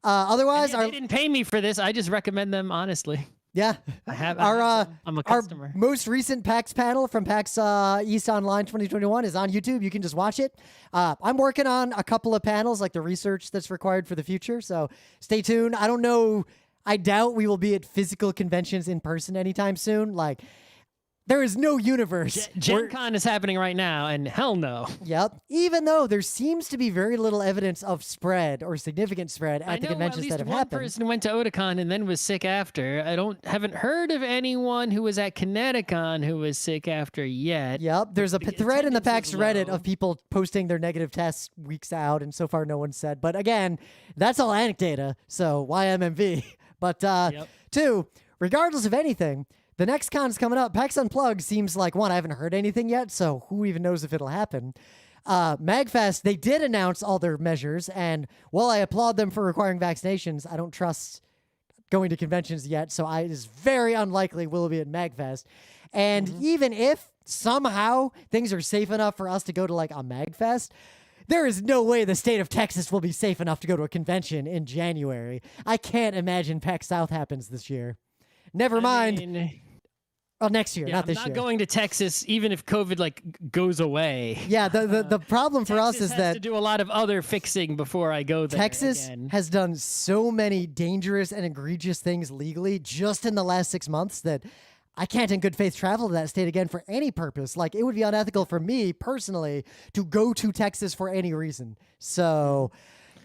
Otherwise, they didn't pay me for this. I just recommend them honestly. Yeah. I'm a customer. Our most recent PAX panel from PAX East Online 2021 is on YouTube. You can just watch it. I'm working on a couple of panels, like the research that's required for the future. So stay tuned. I don't know. I doubt we will be at physical conventions in person anytime soon. Like, there is no universe. Gen Con is happening right now, and hell no. Yep. Even though there seems to be very little evidence of spread or significant spread at the conventions that have happened. One person went to Otakon and then was sick after. Haven't heard of anyone who was at Kineticon who was sick after yet. Yep. There's a thread in the PAX Reddit of people posting their negative tests weeks out, and so far no one said. But again, that's all anecdata, so why MMV? But two, regardless of anything, the next con's coming up. PAX Unplugged seems like one. I haven't heard anything yet, so who even knows if it'll happen. MagFest, they did announce all their measures, and while I applaud them for requiring vaccinations, I don't trust going to conventions yet, so it is very unlikely we'll be at MagFest. And even if somehow things are safe enough for us to go to like a MagFest, there is no way the state of Texas will be safe enough to go to a convention in January. I can't imagine PAX South happens this year. Never mind. Oh, next year, not this I'm year. not going to Texas, even if COVID like goes away. Yeah, the problem for us Texas is has that to do a lot of other fixing before I go there. Texas again. has done so many dangerous and egregious things legally just in the last 6 months that I can't in good faith travel to that state again for any purpose. Like, it would be unethical for me personally to go to Texas for any reason. So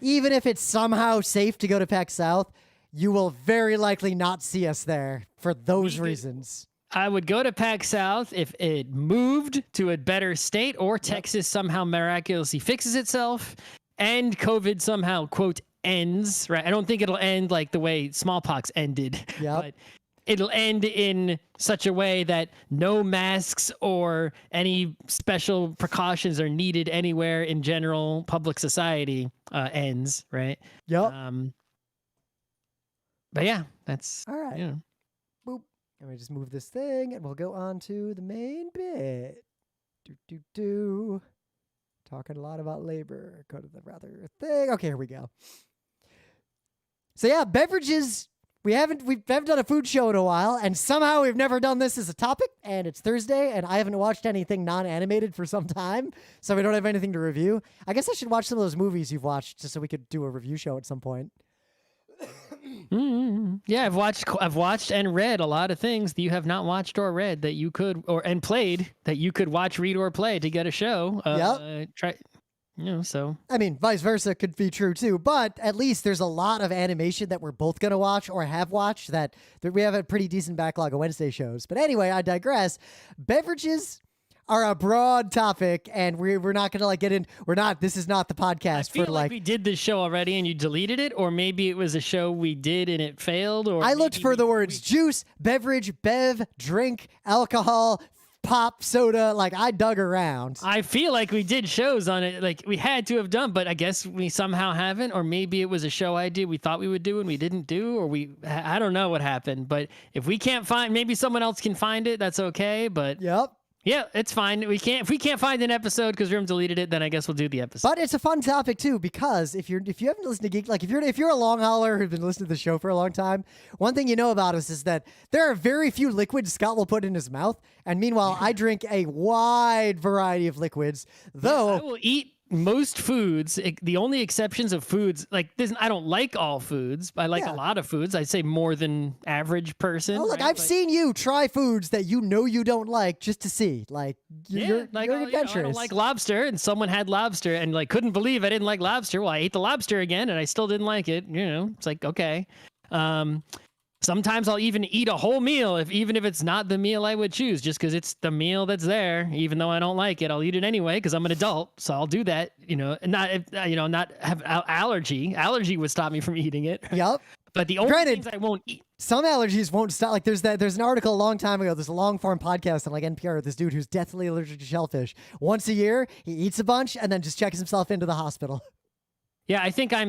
even if it's somehow safe to go to PAC South, you will very likely not see us there for those reasons. I would go to PAC South if it moved to a better state, or Texas somehow miraculously fixes itself and COVID somehow, quote, ends, right? I don't think it'll end like the way smallpox ended, but it'll end in such a way that no masks or any special precautions are needed anywhere in general public society ends, right? Yep. But yeah, that's all right. Yeah. Boop. Let me just move this thing, and we'll go on to the main bit. Talking a lot about labor. Go to the rather thing. Okay, here we go. So yeah, beverages. We haven't done a food show in a while, and somehow we've never done this as a topic. And it's Thursday, and I haven't watched anything non-animated for some time, so we don't have anything to review. I guess I should watch some of those movies you've watched, just so we could do a review show at some point. Yeah, I've watched and read a lot of things that you have not watched or read that you could and played that you could watch, read, or play to get a show. So I mean, vice versa could be true too, but at least there's a lot of animation that we're both gonna watch or have watched that we have a pretty decent backlog of Wednesday shows. But anyway, I digress. Beverages are a broad topic, and we're not gonna like get in. This is not the podcast I feel for like we did this show already and you deleted it, or maybe it was a show we did and it failed. Or I looked for the words juice, beverage, bev, drink, alcohol, pop, soda. Like, I dug around. I feel like we did shows on it, like we had to have done, but I guess we somehow haven't. Or maybe it was a show I did, we thought we would do and we didn't do, or I don't know what happened. But if we can't find, maybe someone else can find it. That's okay. But yep. Yeah, it's fine. If we can't find an episode because Rim deleted it, then I guess we'll do the episode. But it's a fun topic too, because if you haven't listened to Geek, like if you're a long hauler who's been listening to the show for a long time, one thing you know about us is that there are very few liquids Scott will put in his mouth, and meanwhile I drink a wide variety of liquids. Though I will eat most foods. The only exceptions of foods, like this, I don't like all foods. I like a lot of foods. I'd say more than average person. Oh, look, I've seen you try foods that you know you don't like just to see. Like, you're adventurous. I don't like lobster, and someone had lobster and like couldn't believe I didn't like lobster. Well, I ate the lobster again, and I still didn't like it. It's like, okay. Sometimes I'll even eat a whole meal, even if it's not the meal I would choose, just because it's the meal that's there. Even though I don't like it, I'll eat it anyway because I'm an adult, so I'll do that. And not have allergy. Allergy would stop me from eating it. Yep. But the only things I won't eat. Some allergies won't stop. Like there's an article a long time ago. There's a long form podcast on like NPR with this dude who's deathly allergic to shellfish. Once a year, he eats a bunch and then just checks himself into the hospital. Yeah, I think I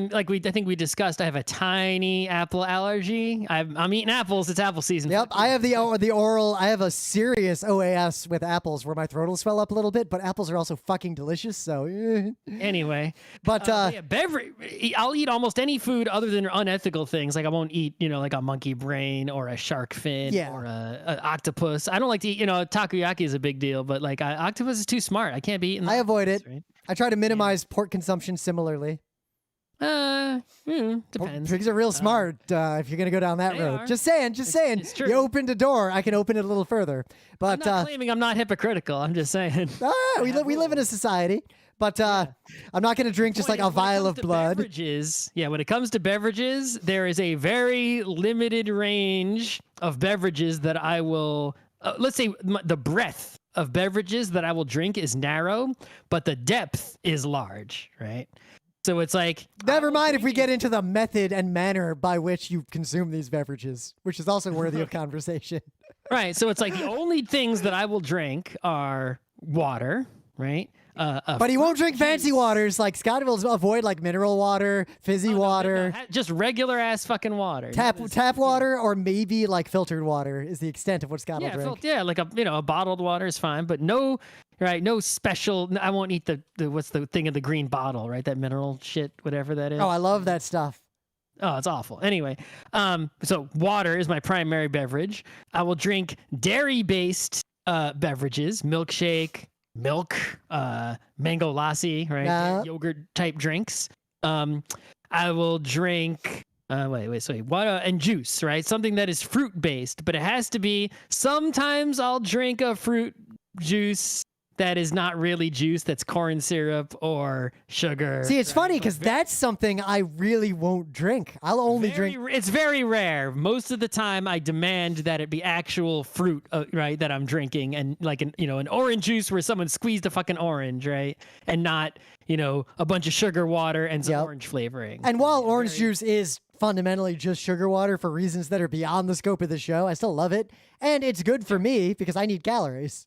think we discussed. I have a tiny apple allergy. I'm eating apples. It's apple season. Yep, I have the oral. I have a serious OAS with apples where my throat will swell up a little bit. But apples are also fucking delicious. So anyway, but beverage. I'll eat almost any food other than unethical things. Like I won't eat, like a monkey brain or a shark fin or a octopus. I don't like to eat. Takoyaki is a big deal, but like octopus is too smart. I can't be eating. I avoid it. Right? I try to minimize pork consumption similarly. Depends. Pigs are real smart if you're going to go down that road. Are. Just saying. It's true. You opened a door. I can open it a little further. But I'm not claiming I'm not hypocritical. I'm just saying. We live in a society. But I'm not going to drink just like a vial of blood. Beverages, when it comes to beverages, there is a very limited range of beverages that I will, let's say the breadth of beverages that I will drink is narrow, but the depth is large, right? So it's like... Never mind if we get into the method and manner by which you consume these beverages, which is also worthy of conversation. Right. So it's like the only things that I will drink are water, right? But he won't drink fancy waters. Like Scott will avoid like mineral water, fizzy water. No, just regular ass fucking water. Tap water or maybe like filtered water is the extent of what Scott will drink. Like a bottled water is fine, but no special. I won't eat the what's the thing in the green bottle, right? That mineral shit, whatever that is. Oh, I love that stuff. Oh, it's awful. Anyway, so water is my primary beverage. I will drink dairy-based beverages, milkshake, milk, mango lassi, right? Yeah. Yogurt type drinks. I will drink water and juice, right? Something that is fruit based, but it has to be. Sometimes I'll drink a fruit juice that is not really juice, that's corn syrup or sugar. See, it's right? funny because that's something I really won't drink. I'll only drink. It's very rare. Most of the time, I demand that it be actual fruit, right, that I'm drinking, and like an orange juice where someone squeezed a fucking orange, right, and not a bunch of sugar water and some orange flavoring. And while orange juice is fundamentally just sugar water for reasons that are beyond the scope of the show, I still love it, and it's good for me because I need calories.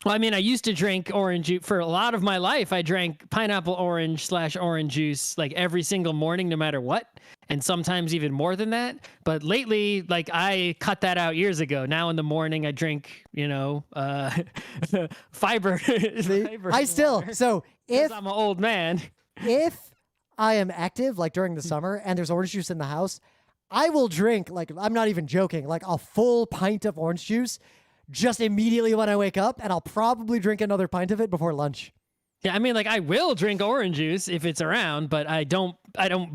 Well, I mean, I used to drink orange juice for a lot of my life. I drank pineapple orange/orange juice like every single morning, no matter what, and sometimes even more than that. But lately, like I cut that out years ago. Now in the morning, I drink, fiber. Fiber I still water, so if I'm an old man. If I am active, like during the summer, and there's orange juice in the house, I will drink, like, I'm not even joking, like a full pint of orange juice just immediately when I wake up, and I'll probably drink another pint of it before lunch. Yeah, I mean, like I will drink orange juice if it's around, but I don't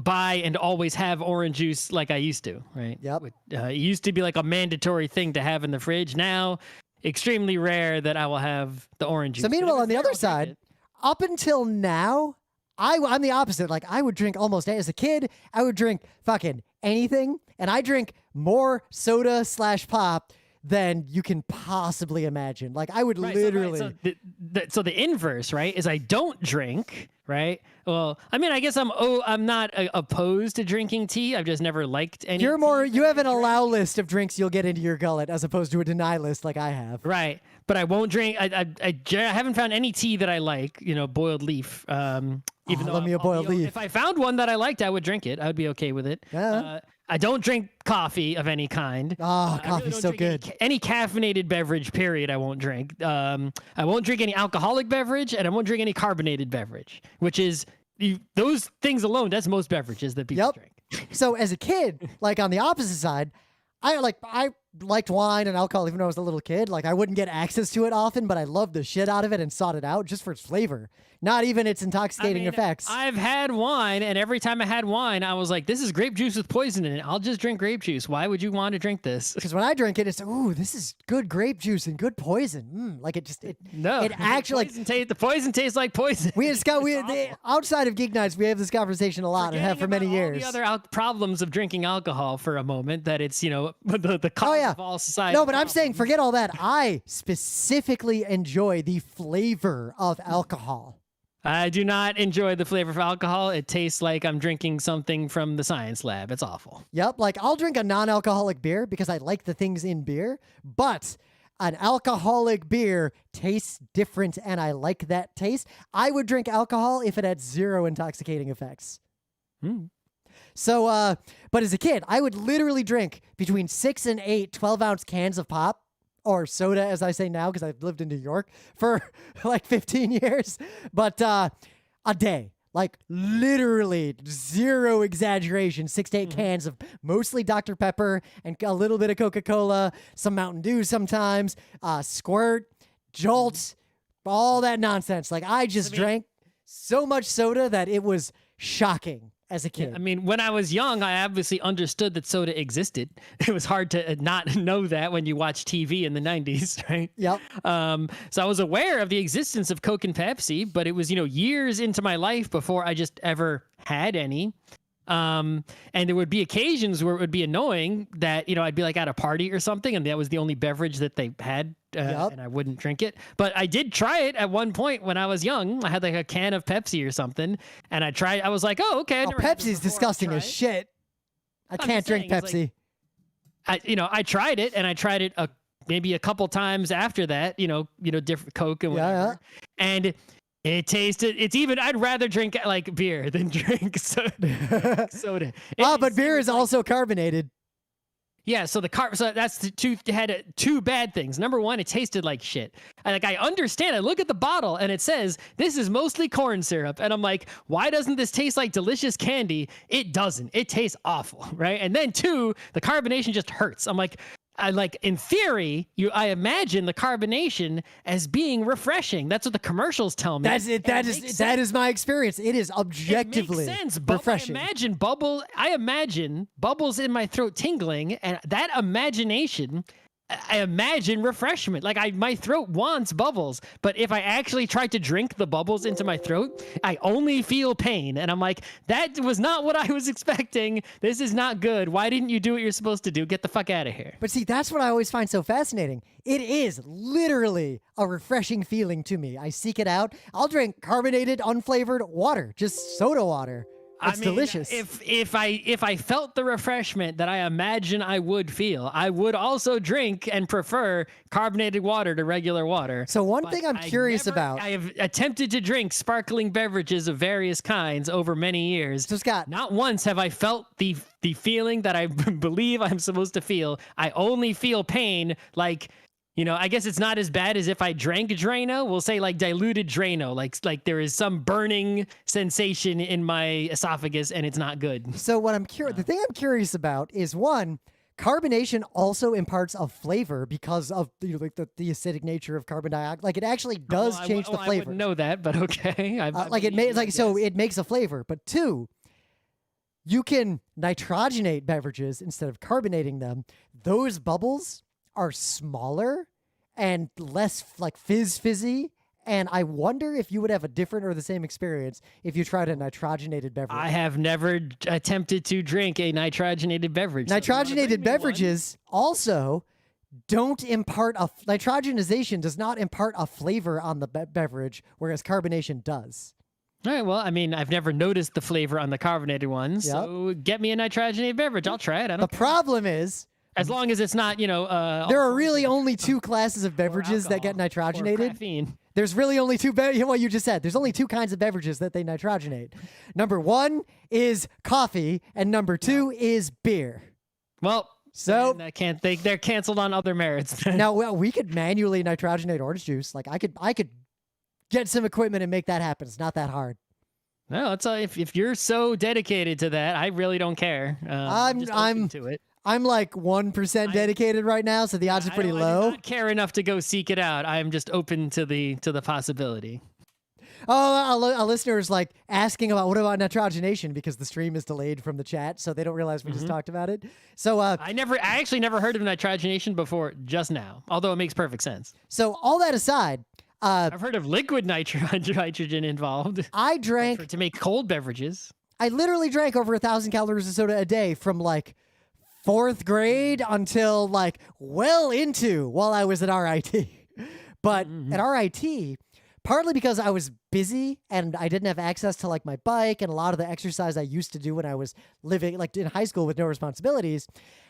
buy and always have orange juice like I used to, right? Yep. It used to be like a mandatory thing to have in the fridge. Now, extremely rare that I will have the orange juice. So meanwhile, on the other side, up until now, I'm the opposite. Like, I would drink almost, as a kid, I would drink fucking anything, and I drink more soda/pop than you can possibly imagine. Like, I would literally... So the inverse, right, is I don't drink, right? Well, I mean, I guess I'm not opposed to drinking tea. I've just never liked any You have an allow list of drinks you'll get into your gullet as opposed to a deny list like I have. Right. But I won't drink. I haven't found any tea that I like, boiled leaf. Even though love me a boiled leaf. If I found one that I liked, I would drink it. I would be okay with it. Yeah. I don't drink coffee of any kind. Oh, coffee's so good. Any caffeinated beverage, period, I won't drink. I won't drink any alcoholic beverage, and I won't drink any carbonated beverage, which is those things alone. That's most beverages that people drink. So as a kid, like on the opposite side, I liked wine and alcohol even when I was a little kid. Like, I wouldn't get access to it often, but I loved the shit out of it and sought it out just for its flavor, not even its intoxicating effects. I've had wine, and every time I had wine, I was like, this is grape juice with poison in it. I'll just drink grape juice. Why would you want to drink this? Because when I drink it, it's, ooh, this is good grape juice and good poison. Like, it actually, the poison tastes like poison. Outside of GeekNights, we have this conversation a lot and have for many years. All the other problems of drinking alcohol for a moment, that it's, the cause of all society. No, but I'm saying, forget all that. I specifically enjoy the flavor of alcohol. I do not enjoy the flavor of alcohol. It tastes like I'm drinking something from the science lab. It's awful. Yep. Like, I'll drink a non-alcoholic beer because I like the things in beer, but an alcoholic beer tastes different and I like that taste. I would drink alcohol if it had zero intoxicating effects. So, but as a kid, I would literally drink between 6 and 8 12-ounce cans of pop, or soda, as I say now, because I've lived in New York for like 15 years, but a day. Like, literally, zero exaggeration, 6 to 8 cans of mostly Dr. Pepper and a little bit of Coca-Cola, some Mountain Dew sometimes, Squirt, Jolt, all that nonsense. Like, I just drank so much soda that it was shocking as a kid. I mean, when I was young, I obviously understood that soda existed. It was hard to not know that when you watch TV in the 90s, right? Yep. So I was aware of the existence of Coke and Pepsi, but it was, years into my life before I just ever had any. And there would be occasions where it would be annoying that, I'd be like at a party or something, and that was the only beverage that they had, and I wouldn't drink it. But I did try it at one point when I was young. I had like a can of Pepsi or something, and I was like, oh, okay. Pepsi's disgusting as shit. I can't drink Pepsi. I tried it, and I tried it maybe a couple times after that, different Coke and whatever. And I'd rather drink like beer than drink soda. But beer is also carbonated. Yeah, so so that's the had two bad things. Number one, it tasted like shit. I understand. I look at the bottle and it says this is mostly corn syrup, and I'm like, why doesn't this taste like delicious candy? It doesn't. It tastes awful, right? And then two, the carbonation just hurts. I'm like, in theory, I imagine the carbonation as being refreshing. That's what the commercials tell me. That's it. That is my experience. It is objectively refreshing. I imagine bubbles in my throat tingling, and that imagination, I imagine refreshment. Like my throat wants bubbles, but if I actually try to drink the bubbles into my throat, I only feel pain. And I'm like, that was not what I was expecting. This is not good. Why didn't you do what you're supposed to do? Get the fuck out of here. But see, that's what I always find so fascinating. It is literally a refreshing feeling to me. I seek it out. I'll drink carbonated, unflavored water, just soda water. It's delicious. If I felt the refreshment that I imagine I would feel, I would also drink and prefer carbonated water to regular water. So one thing I'm curious about. I have attempted to drink sparkling beverages of various kinds over many years. So Scott, not once have I felt the feeling that I believe I'm supposed to feel. I only feel pain like, you know, I guess it's not as bad as if I drank Drano. We'll say like diluted Drano, like there is some burning sensation in my esophagus and it's not good. So what the thing I'm curious about is, one, carbonation also imparts a flavor because of the acidic nature of carbon dioxide. Like it actually does change the flavor. I wouldn't know that, but okay. So it makes a flavor. But two, you can nitrogenate beverages instead of carbonating them. Those bubbles are smaller and less like fizzy, and I wonder if you would have a different or the same experience if you tried a nitrogenated beverage. I have never attempted to drink a nitrogenated beverage. Nitrogenated beverages also don't impart nitrogenization does not impart a flavor on the beverage, whereas carbonation does. All right, well, I mean, I've never noticed the flavor on the carbonated ones, so get me a nitrogenated beverage. I'll try it. The problem is, as long as it's not, there are really only two classes of beverages that get nitrogenated. There's really only two. What you just said. There's only two kinds of beverages that they nitrogenate. Number one is coffee, and number two is beer. Well, so they're canceled on other merits. Now, we could manually nitrogenate orange juice. Like I could get some equipment and make that happen. It's not that hard. No, it's if you're so dedicated to that, I really don't care. I'm to it. I'm like 1% dedicated right now, so the odds are pretty low. I do not care enough to go seek it out. I'm just open to the possibility. Oh, a listener is like asking what about nitrogenation, because the stream is delayed from the chat, so they don't realize we just talked about it. So I actually never heard of nitrogenation before just now, although it makes perfect sense. So all that aside, I've heard of liquid nitrogen involved. I drank to make cold beverages. I literally drank over 1,000 calories of soda a day from like 4th grade until like while I was at RIT. But at RIT, partly because I was busy and I didn't have access to like my bike and a lot of the exercise I used to do when I was living like in high school with no responsibilities,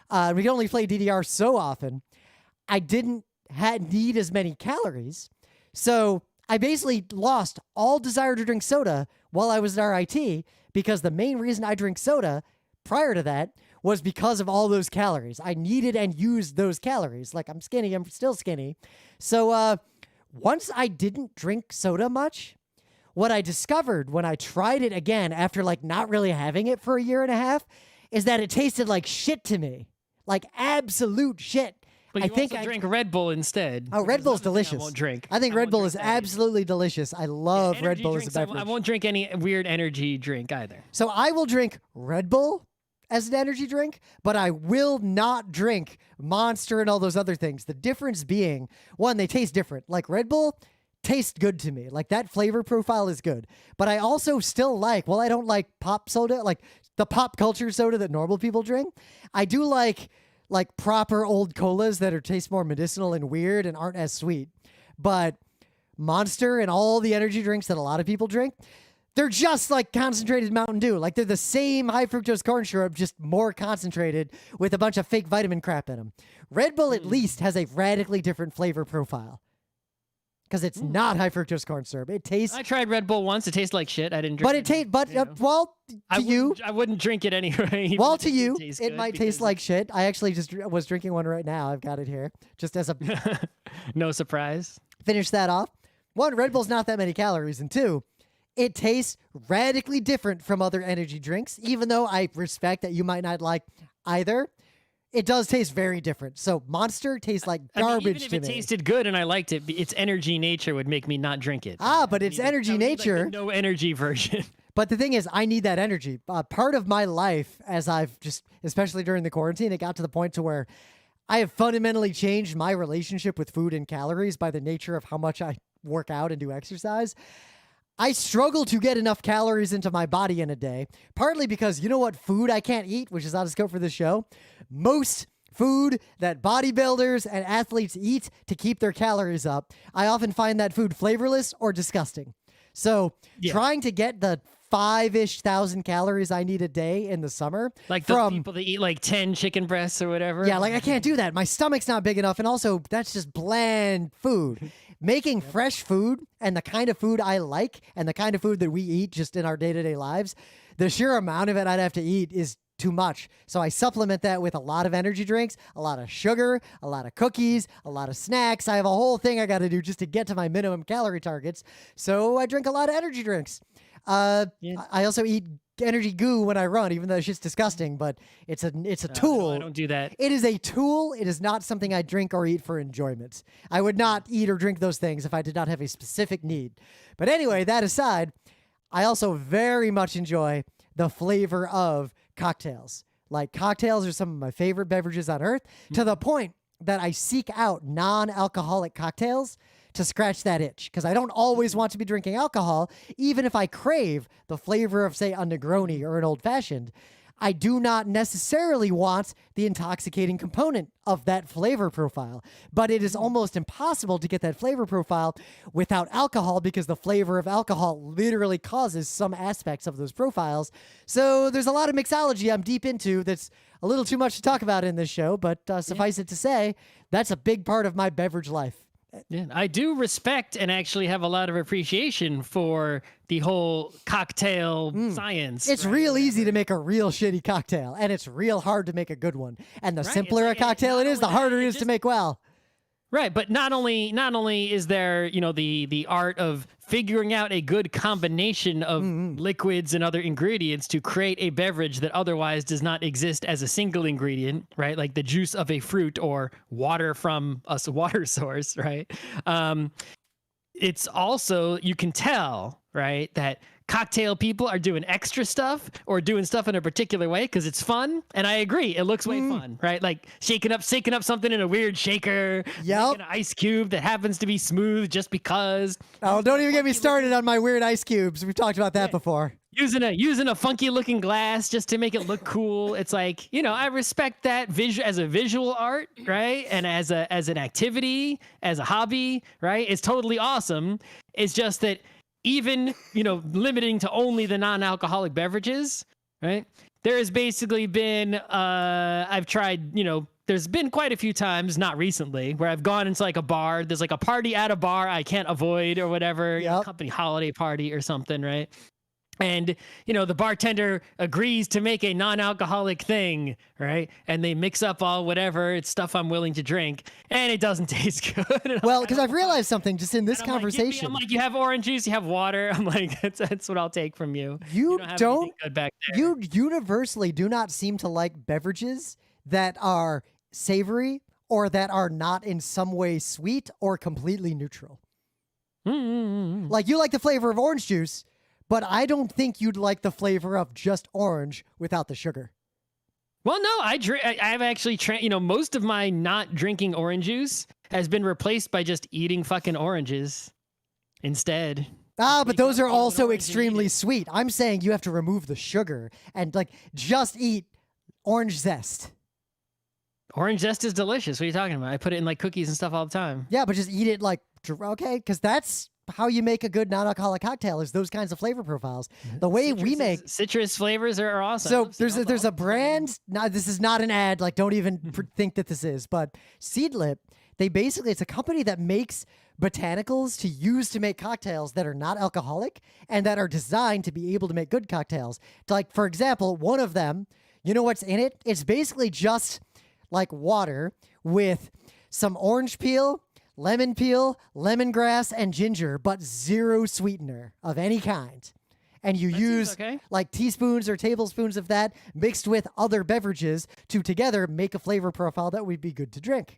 we could only play DDR so often. I didn't need as many calories. So I basically lost all desire to drink soda while I was at RIT, because the main reason I drink soda prior to that was because of all those calories. I needed and used those calories. Like I'm skinny, I'm still skinny. So once I didn't drink soda much, what I discovered when I tried it again after like not really having it for a year and a half is that it tasted like shit to me. Like absolute shit. But you also drink Red Bull instead. Oh, Red Bull's delicious. I won't drink. I think Red Bull is absolutely delicious. I love Red Bull as a beverage. I won't drink any weird energy drink either. So I will drink Red Bull as an energy drink, but I will not drink Monster and all those other things. The difference being, one, they taste different. Like Red Bull tastes good to me. Like that flavor profile is good. But I also still like, I don't like pop soda, like the pop culture soda that normal people drink. I do like proper old colas that taste more medicinal and weird and aren't as sweet. But Monster and all the energy drinks that a lot of people drink, they're just like concentrated Mountain Dew. Like they're the same high fructose corn syrup, just more concentrated with a bunch of fake vitamin crap in them. Red Bull at least has a radically different flavor profile. because it's not high fructose corn syrup. It tastes. I tried Red Bull once. It tastes like shit. I didn't drink But it tastes. But well, to you, I wouldn't drink it anyway. Well, to you, it might taste like shit. I actually just was drinking one right now. I've got it here, just as a no surprise. Finish that off. One, Red Bull's not that many calories, and two, it tastes radically different from other energy drinks. Even though I respect that you might not like either, it does taste very different. So Monster tastes like garbage even if to me. It tasted good and I liked it, its energy nature would make me not drink it. But its energy nature. Like the no energy version. But the thing is, I need that energy. Part of my life, as I've just, especially during the quarantine, it got to the point to where I have fundamentally changed my relationship with food and calories by the nature of how much I work out and do exercise. I struggle to get enough calories into my body in a day, partly because you know what food I can't eat, which is out of scope for this show? Most food that bodybuilders and athletes eat to keep their calories up, I often find that food flavorless or disgusting. So trying to get the 5,000 calories I need a day in the summer. Like those people that eat like 10 chicken breasts or whatever. Yeah, like I can't do that. My stomach's not big enough. And also, that's just bland food. Making fresh food and the kind of food I like and the kind of food that we eat just in our day-to-day lives, the sheer amount of it I'd have to eat is too much. So I supplement that with a lot of energy drinks, a lot of sugar, a lot of cookies, a lot of snacks. I have a whole thing I got to do just to get to my minimum calorie targets. So I drink a lot of energy drinks. I also eat energy goo when I run, even though it's just disgusting, but it's a tool. No, I don't do that. It is a tool. It is not something I drink or eat for enjoyment. I would not eat or drink those things if I did not have a specific need. But anyway, that aside, I also very much enjoy the flavor of cocktails. Like, cocktails are some of my favorite beverages on earth, to the point that I seek out non-alcoholic cocktails to scratch that itch, because I don't always want to be drinking alcohol. Even if I crave the flavor of, say, a Negroni or an old-fashioned, I do not necessarily want the intoxicating component of that flavor profile. But it is almost impossible to get that flavor profile without alcohol, because the flavor of alcohol literally causes some aspects of those profiles. So there's a lot of mixology I'm deep into that's a little too much to talk about in this show, but suffice it to say, that's a big part of my beverage life. Yeah, I do respect and actually have a lot of appreciation for the whole cocktail science. It's real easy to make a real shitty cocktail, and it's real hard to make a good one. And the simpler a cocktail it is, the harder it is to make well. Right, but not only is there, the art of figuring out a good combination of liquids and other ingredients to create a beverage that otherwise does not exist as a single ingredient, right? Like the juice of a fruit or water from a water source, right? It's also, you can tell, right, that cocktail people are doing extra stuff or doing stuff in a particular way because it's fun. And I agree, it looks way fun, right? Like shaking up something in a weird shaker, making an ice cube that happens to be smooth just because. Oh, don't even get me started on my weird ice cubes. We've talked about that before. Using a funky looking glass just to make it look cool. It's like, I respect that as a visual art, right? And as an activity, as a hobby, right? It's totally awesome. It's just that even, limiting to only the non-alcoholic beverages, right? There has basically been, I've tried, there's been quite a few times, not recently, where I've gone into like a bar. There's like a party at a bar I can't avoid or whatever, company holiday party or something, right? And, the bartender agrees to make a non-alcoholic thing, right? And they mix up all whatever, it's stuff I'm willing to drink, and it doesn't taste good. Well, because I've realized something just in this conversation. I'm like, you have orange juice, you have water. I'm like, that's what I'll take from you. You don't good back there. You universally do not seem to like beverages that are savory or that are not in some way sweet or completely neutral. Like, you like the flavor of orange juice, but I don't think you'd like the flavor of just orange without the sugar. Well, no, I've actually, most of my not drinking orange juice has been replaced by just eating fucking oranges instead. But those are also extremely sweet. I'm saying you have to remove the sugar and just eat orange zest. Orange zest is delicious. What are you talking about? I put it in like cookies and stuff all the time. Yeah, but just eat it because that's how you make a good non-alcoholic cocktail, is those kinds of flavor profiles. The way we make citrus flavors are awesome. So there's a brand. Now, this is not an ad. Like, don't even think that this is. But Seedlip, it's a company that makes botanicals to use to make cocktails that are not alcoholic and that are designed to be able to make good cocktails. Like, for example, one of them, you know what's in it? It's basically just like water with some orange peel, lemongrass, and ginger, but zero sweetener of any kind. And you use like teaspoons or tablespoons of that mixed with other beverages to together make a flavor profile that would be good to drink.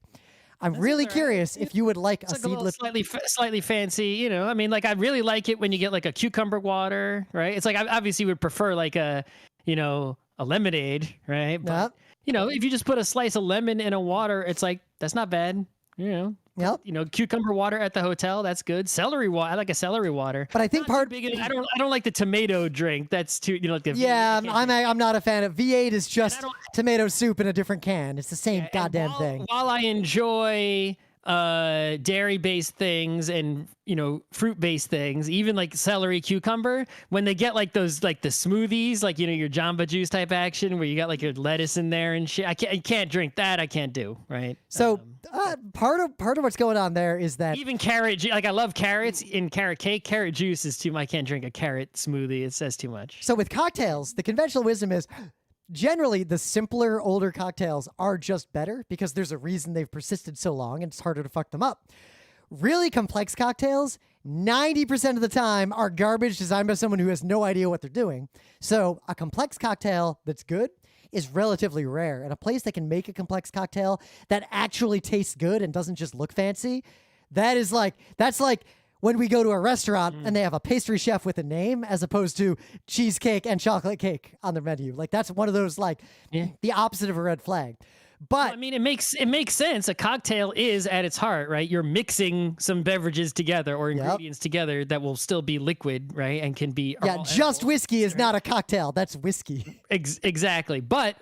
I'm really curious if you would like a seedless, slightly fancy, you know. I mean, like I really like it when you get like a cucumber water, right? It's like I obviously would prefer like a, you know, a lemonade, right? But you know, if you just put a slice of lemon in a water, it's like that's not bad, you know. Yep. You know, cucumber water at the hotel, that's good. Celery water, I like a celery water. But I think I don't like the tomato drink. That's too, you know, like the I'm not a fan of V8 is just tomato soup in a different can. It's the same goddamn thing. While I enjoy dairy-based things and, you know, fruit-based things, even like celery, cucumber, when they get like those, like the smoothies, like, you know, your Jamba Juice type action where you got like your lettuce in there and shit, I can't drink that. I can't do, right? So part of what's going on there is that even carrot, like I love carrots in carrot cake. Carrot juice is too much. I can't drink a carrot smoothie. It says too much. So with cocktails, the conventional wisdom is generally the simpler, older cocktails are just better because there's a reason they've persisted so long and it's harder to fuck them up. Really complex cocktails, 90% of the time, are garbage designed by someone who has no idea what they're doing. So a complex cocktail that's good is relatively rare. And a place that can make a complex cocktail that actually tastes good and doesn't just look fancy, that's like when we go to a restaurant and they have a pastry chef with a name as opposed to cheesecake and chocolate cake on their menu. Like that's one of those the opposite of a red flag. But well, I mean, it makes sense. A cocktail is at its heart, right? You're mixing some beverages together or ingredients together that will still be liquid, right? And can be just whiskey is not a cocktail. That's whiskey. Exactly. But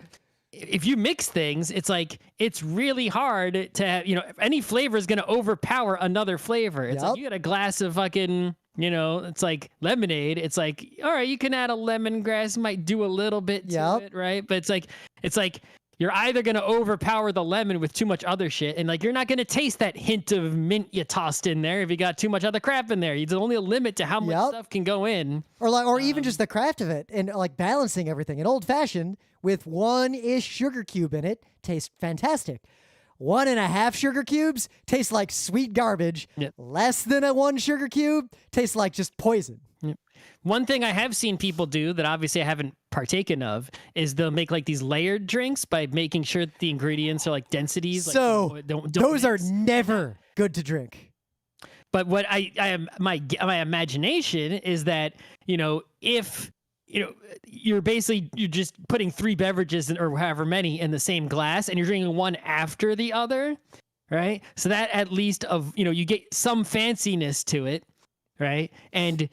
if you mix things, it's like it's really hard to have, you know, any flavor is going to overpower another flavor. It's like you got a glass of fucking, you know, it's like lemonade. It's like, all right, you can add a lemongrass, might do a little bit to it, right? But it's like you're either going to overpower the lemon with too much other shit, and like you're not going to taste that hint of mint you tossed in there if you got too much other crap in there. There's only a limit to how much stuff can go in, or even just the craft of it and like balancing everything. An old fashioned with 1-ish sugar cube in it tastes fantastic. 1.5 sugar cubes tastes like sweet garbage. Less than a 1 sugar cube tastes like just poison. One thing I have seen people do that obviously I haven't partaken of is they'll make like these layered drinks by making sure that the ingredients are like densities. So like, don't those are never good to drink. But what my imagination is that, you know, if, you know, you're just putting 3 beverages or however many in the same glass and you're drinking one after the other, right? So that at least you know, you get some fanciness to it, right? And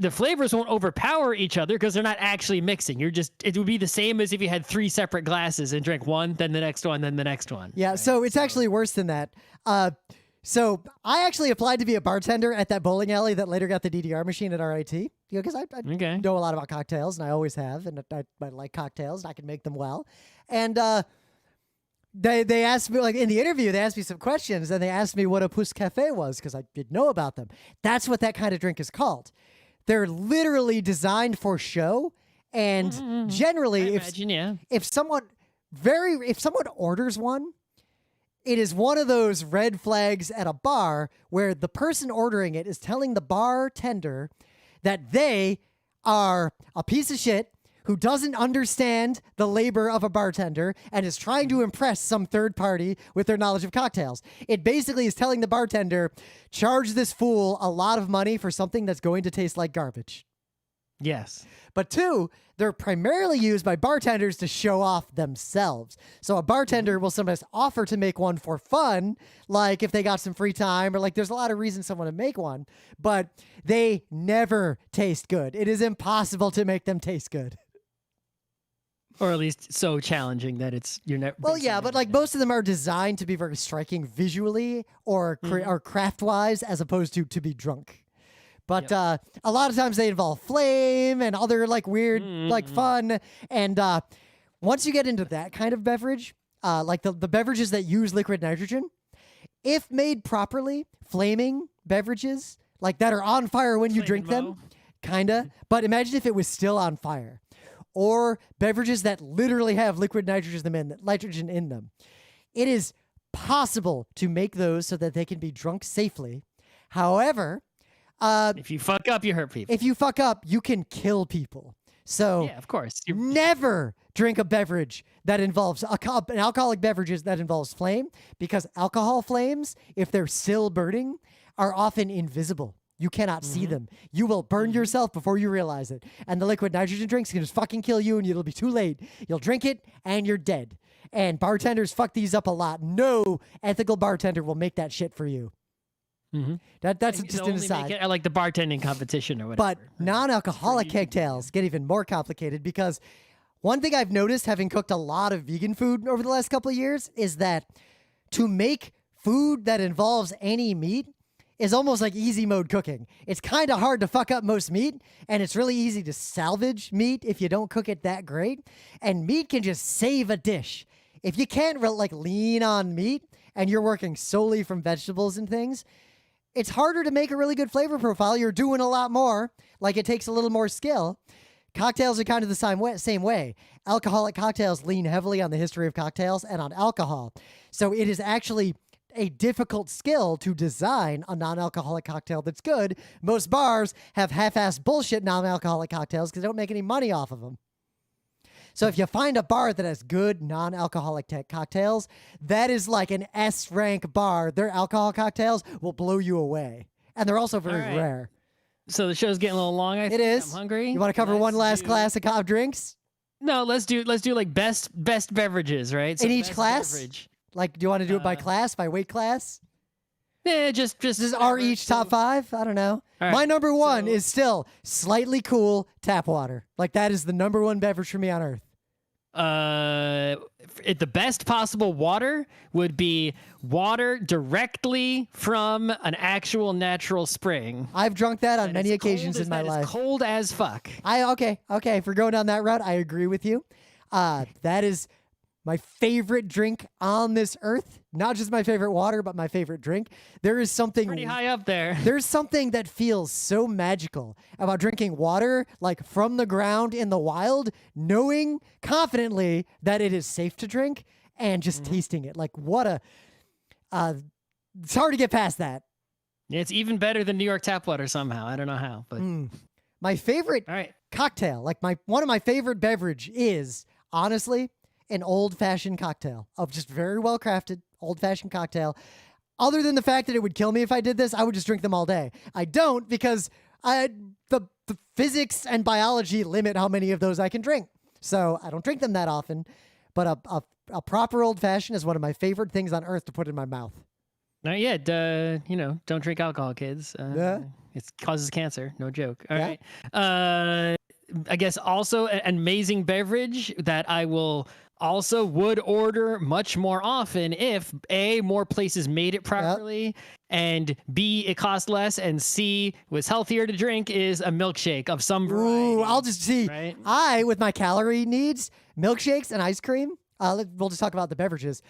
the flavors won't overpower each other because they're not actually mixing. It would be the same as if you had 3 separate glasses and drank one, then the next one, then the next one. Yeah, right? So it's actually worse than that. So I actually applied to be a bartender at that bowling alley that later got the DDR machine at RIT. You know, because I know a lot about cocktails, and I always have, and I like cocktails, and I can make them well. And they asked me, like in the interview, they asked me some questions, and they asked me what a Pousse Cafe was because I didn't know about them. That's what that kind of drink is called. They're literally designed for show, and generally, if someone orders one, it is one of those red flags at a bar where the person ordering it is telling the bartender that they are a piece of shit who doesn't understand the labor of a bartender and is trying to impress some third party with their knowledge of cocktails. It basically is telling the bartender, charge this fool a lot of money for something that's going to taste like garbage. Yes. But 2, they're primarily used by bartenders to show off themselves. So a bartender will sometimes offer to make one for fun, like if they got some free time, or like there's a lot of reasons someone to make one, but they never taste good. It is impossible to make them taste good. Or at least so challenging that you're never. Well, yeah, but like most of them are designed to be very striking visually or craft-wise as opposed to be drunk. But a lot of times they involve flame and other like weird, like fun. And once you get into that kind of beverage, like the beverages that use liquid nitrogen, if made properly, flaming beverages like that are on fire when you drink them, kinda. But imagine if it was still on fire. Or beverages that literally have liquid nitrogen in them. It is possible to make those so that they can be drunk safely. However, if you fuck up, you hurt people. If you fuck up, you can kill people. So yeah, of course. Never drink a beverage that involves an alcoholic beverage that involves flame, because alcohol flames, if they're still burning, are often invisible. You cannot see them. You will burn yourself before you realize it. And the liquid nitrogen drinks can just fucking kill you, and it'll be too late. You'll drink it and you're dead. And bartenders fuck these up a lot. No ethical bartender will make that shit for you. That's just an aside. Make it like the bartending competition or whatever. But non-alcoholic cocktails get even more complicated, because one thing I've noticed, having cooked a lot of vegan food over the last couple of years, is that to make food that involves any meat is almost like easy mode cooking. It's kind of hard to fuck up most meat, and it's really easy to salvage meat if you don't cook it that great. And meat can just save a dish. If you can't lean on meat and you're working solely from vegetables and things, it's harder to make a really good flavor profile. You're doing a lot more. Like, it takes a little more skill. Cocktails are kind of the same way. Alcoholic cocktails lean heavily on the history of cocktails and on alcohol. So it is actually a difficult skill to design a non-alcoholic cocktail that's good. Most bars have half-assed bullshit non-alcoholic cocktails because they don't make any money off of them. So if you find a bar that has good non-alcoholic cocktails, that is like an S-rank bar. Their alcohol cocktails will blow you away. And they're also very rare. So the show's getting a little long, I think. It is. I'm hungry. You want to cover one last class of drinks? No, let's do like best beverages, right? So in each class? Beverage. Like, do you want to do it by class, by weight class? Yeah, just This are each top 5? I don't know. My number 1 is still slightly cool tap water. Like, that is the number 1 beverage for me on earth. The best possible water would be water directly from an actual natural spring. I've drunk that on many occasions in my life. It's cold as fuck. Okay. If we're going down that route, I agree with you. That is my favorite drink on this earth. Not just my favorite water, but my favorite drink. There is something pretty high up there. There's something that feels so magical about drinking water, like from the ground in the wild, knowing confidently that it is safe to drink, and just tasting it. Like, what a... it's hard to get past that. It's even better than New York tap water somehow. I don't know how, but... My favorite cocktail, like one of my favorite beverage is, honestly, an old-fashioned cocktail of just very well-crafted old-fashioned cocktail. Other than the fact that it would kill me if I did this, I would just drink them all day. I don't, because the physics and biology limit how many of those I can drink. So I don't drink them that often. But a proper old-fashioned is one of my favorite things on earth to put in my mouth. Don't drink alcohol, kids. It causes cancer. No joke. All right. I guess also an amazing beverage that I would order much more often if A, more places made it properly, and B, it cost less, and C, was healthier to drink, is a milkshake of some variety. Ooh, I'll just see. Right? With my calorie needs, milkshakes and ice cream, we'll just talk about the beverages.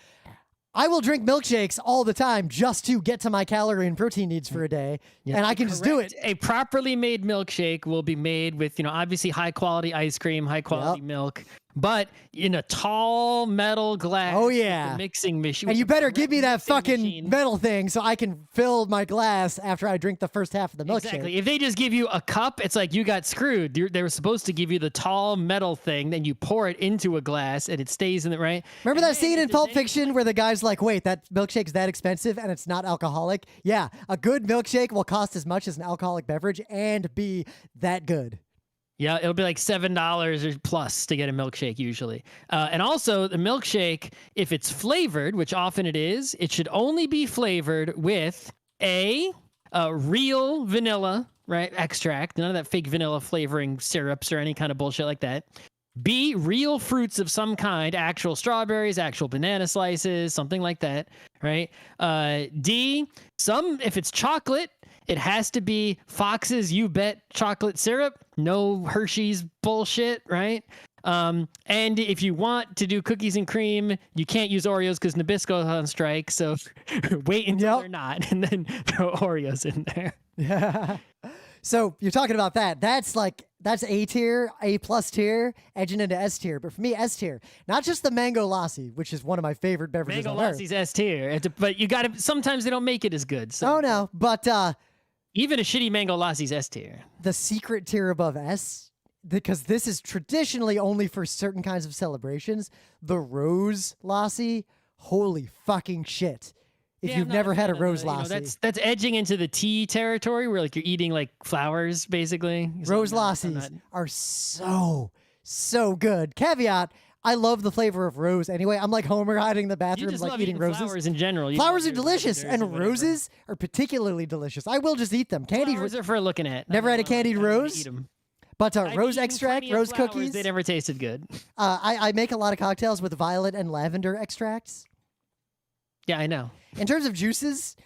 I will drink milkshakes all the time just to get to my calorie and protein needs for a day, and I can just do it. A properly made milkshake will be made with, obviously high quality ice cream, high quality milk, but in a tall metal glass. Oh yeah, mixing machine. And you better give me that fucking metal thing so I can fill my glass after I drink the first half of the milkshake. Exactly. If they just give you a cup, it's like you got screwed. They were supposed to give you the tall metal thing, then you pour it into a glass and it stays in it, right? Remember that scene in Pulp Fiction where the guy's like, wait, that milkshake's that expensive and it's not alcoholic? Yeah, a good milkshake will cost as much as an alcoholic beverage and be that good. Yeah, it'll be like $7 or plus to get a milkshake usually. And also the milkshake, if it's flavored, which often it is, it should only be flavored with a real vanilla, right? Extract, none of that fake vanilla flavoring syrups or any kind of bullshit like that. B, real fruits of some kind, actual strawberries, actual banana slices, something like that, right? D, if it's chocolate, it has to be Fox's You Bet chocolate syrup. No Hershey's bullshit, right? And if you want to do cookies and cream, you can't use Oreos because Nabisco's on strike. So wait until they're not, and then throw Oreos in there. Yeah. So you're talking about that. That's A tier, A+ tier, edging into S tier. But for me, S tier. Not just the mango lassi, which is one of my favorite beverages Mango on earth. lassi's S tier, but you got to. Sometimes they don't make it as good. So. Oh no, but even a shitty mango lassi's S tier. The secret tier above S, because this is traditionally only for certain kinds of celebrations. The rose lassi, holy fucking shit. If you've never had a rose lassi. That's edging into the tea territory where like you're eating like flowers basically. Rose lassis are so good. Caveat, I love the flavor of rose anyway. I'm like Homer hiding in the bathroom like eating roses. Flowers in general. Flowers are delicious and roses are particularly delicious. I will just eat them. Candied flowers are for looking at. Never had a candied rose. But rose extract, rose cookies. They never tasted good. I make a lot of cocktails with violet and lavender extracts. Yeah, I know. In terms of juices,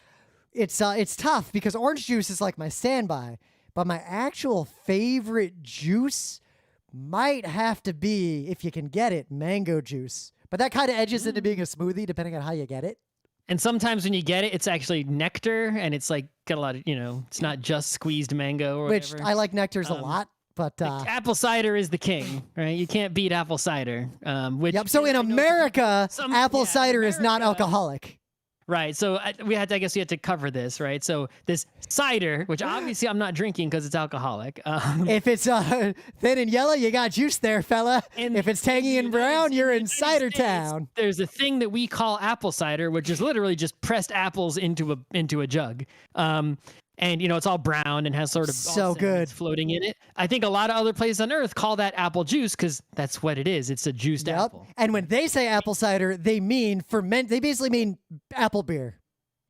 it's tough because orange juice is like my standby, but my actual favorite juice might have to be, if you can get it, mango juice. But that kind of edges into being a smoothie depending on how you get it. And sometimes when you get it, it's actually nectar, and it's like got a lot of, it's not just squeezed mango or which whatever. I like nectars a lot. But apple cider is the king, right? You can't beat apple cider. So in America, apple cider is not alcoholic. Right. So I guess we had to cover this, right? So this cider, which obviously I'm not drinking because it's alcoholic. If it's thin and yellow, you got juice there, fella. If it's tangy and brown, you're in cider town. There's a thing that we call apple cider, which is literally just pressed apples into a jug. And it's all brown and has sort of so good floating in it. I think a lot of other places on earth call that apple juice because that's what it is. It's a juiced apple. And when they say apple cider, they mean They basically mean apple beer.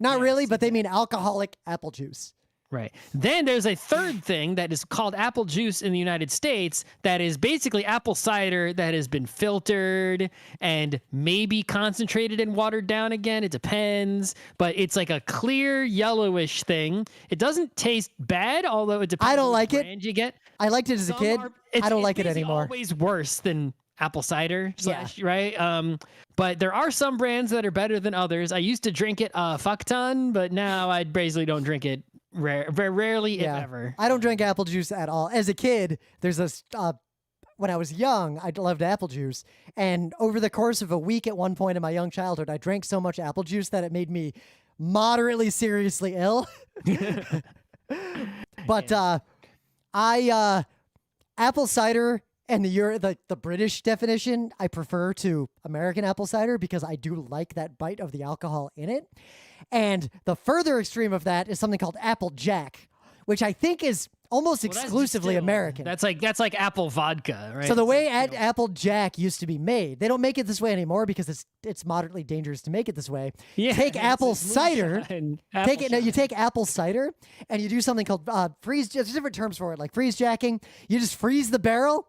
Not really, but they mean alcoholic apple juice. Right. Then there's a third thing that is called apple juice in the United States that is basically apple cider that has been filtered and maybe concentrated and watered down again. It depends. But it's like a clear yellowish thing. It doesn't taste bad, although it depends on what brand you get. I liked it as a kid. I don't like it anymore. It's always worse than apple cider, right? But there are some brands that are better than others. I used to drink it a fuck ton, but now I basically don't drink it very rarely, if ever. I don't drink apple juice at all. As a kid, there's this. When I was young, I loved apple juice, and over the course of a week, at one point in my young childhood, I drank so much apple juice that it made me moderately seriously ill. But apple cider. And the British definition, I prefer to American apple cider because I do like that bite of the alcohol in it. And the further extreme of that is something called Applejack, which I think is almost exclusively American. That's like apple vodka, right? So the way Applejack used to be made, they don't make it this way anymore because it's moderately dangerous to make it this way. Yeah, take apple cider. You take apple cider and you do something called freeze. There's different terms for it, like freeze jacking. You just freeze the barrel.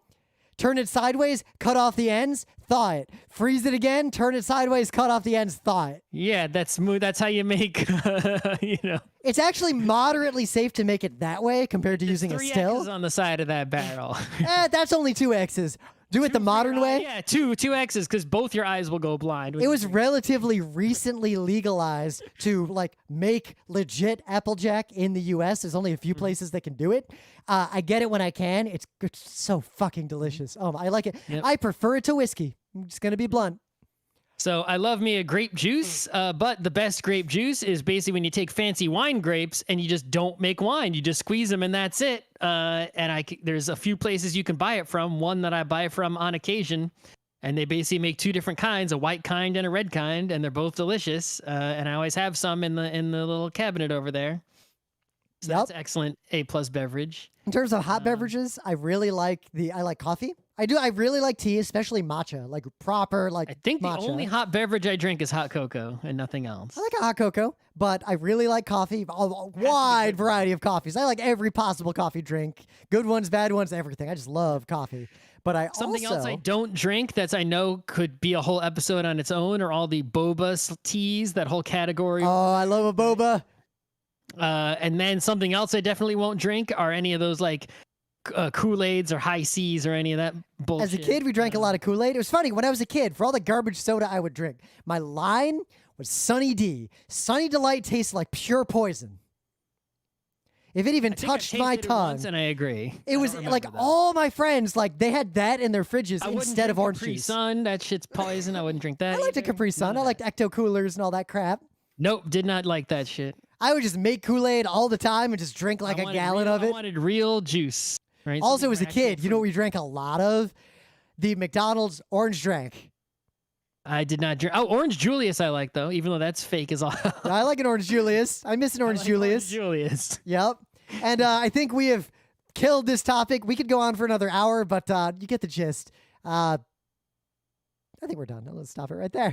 Turn it sideways, cut off the ends, thaw it. Freeze it again, turn it sideways, cut off the ends, thaw it. Yeah, that's smooth. That's how you make, It's actually moderately safe to make it that way compared to using a still. 3 X's on the side of that barrel. That's only 2 X's. Do it the modern way. Yeah, two X's because both your eyes will go blind. It was relatively recently legalized to make legit Applejack in the U.S. There's only a few places that can do it. I get it when I can. It's so fucking delicious. I like it. Yep. I prefer it to whiskey. I'm just gonna be blunt. So I love me a grape juice, but the best grape juice is basically when you take fancy wine grapes and you just don't make wine. You just squeeze them and that's it. There's a few places you can buy it from. One that I buy from on occasion, and they basically make 2 different kinds, a white kind and a red kind, and they're both delicious. And I always have some in the little cabinet over there. So that's excellent A+ beverage. In terms of hot beverages, I like coffee. I really like tea, especially matcha, like proper I think matcha. The only hot beverage I drink is hot cocoa and nothing else. I like a hot cocoa, but I really like coffee, a wide variety of coffees. I like every possible coffee drink, good ones, bad ones, everything. I just love coffee. But something else I don't drink that I know could be a whole episode on its own are all the boba teas, that whole category. Oh, I love a boba. And then something else I definitely won't drink are any of those Kool-Aids or High Seas or any of that bullshit. As a kid, we drank a lot of Kool-Aid. It was funny. When I was a kid, for all the garbage soda I would drink, my line was Sunny D. Sunny Delight tastes like pure poison. If it even touched my tongue. Once, and I agree. It was like all my friends, like they had that in their fridges instead of orange Capri juice. Sun, that shit's poison. I wouldn't drink that. I liked a Capri Sun. I liked Ecto Coolers and all that crap. Nope, did not like that shit. I would just make Kool-Aid all the time and just drink like a gallon of it. I wanted real juice. Right? Also, as a kid, you know what we drank a lot of? The McDonald's orange drink. I did not drink. Oh, Orange Julius I like, though, even though that's fake as all. I like an Orange Julius. I miss an Orange Julius. Orange Julius. Yep. And I think we have killed this topic. We could go on for another hour, but you get the gist. I think we're done. Let's stop it right there.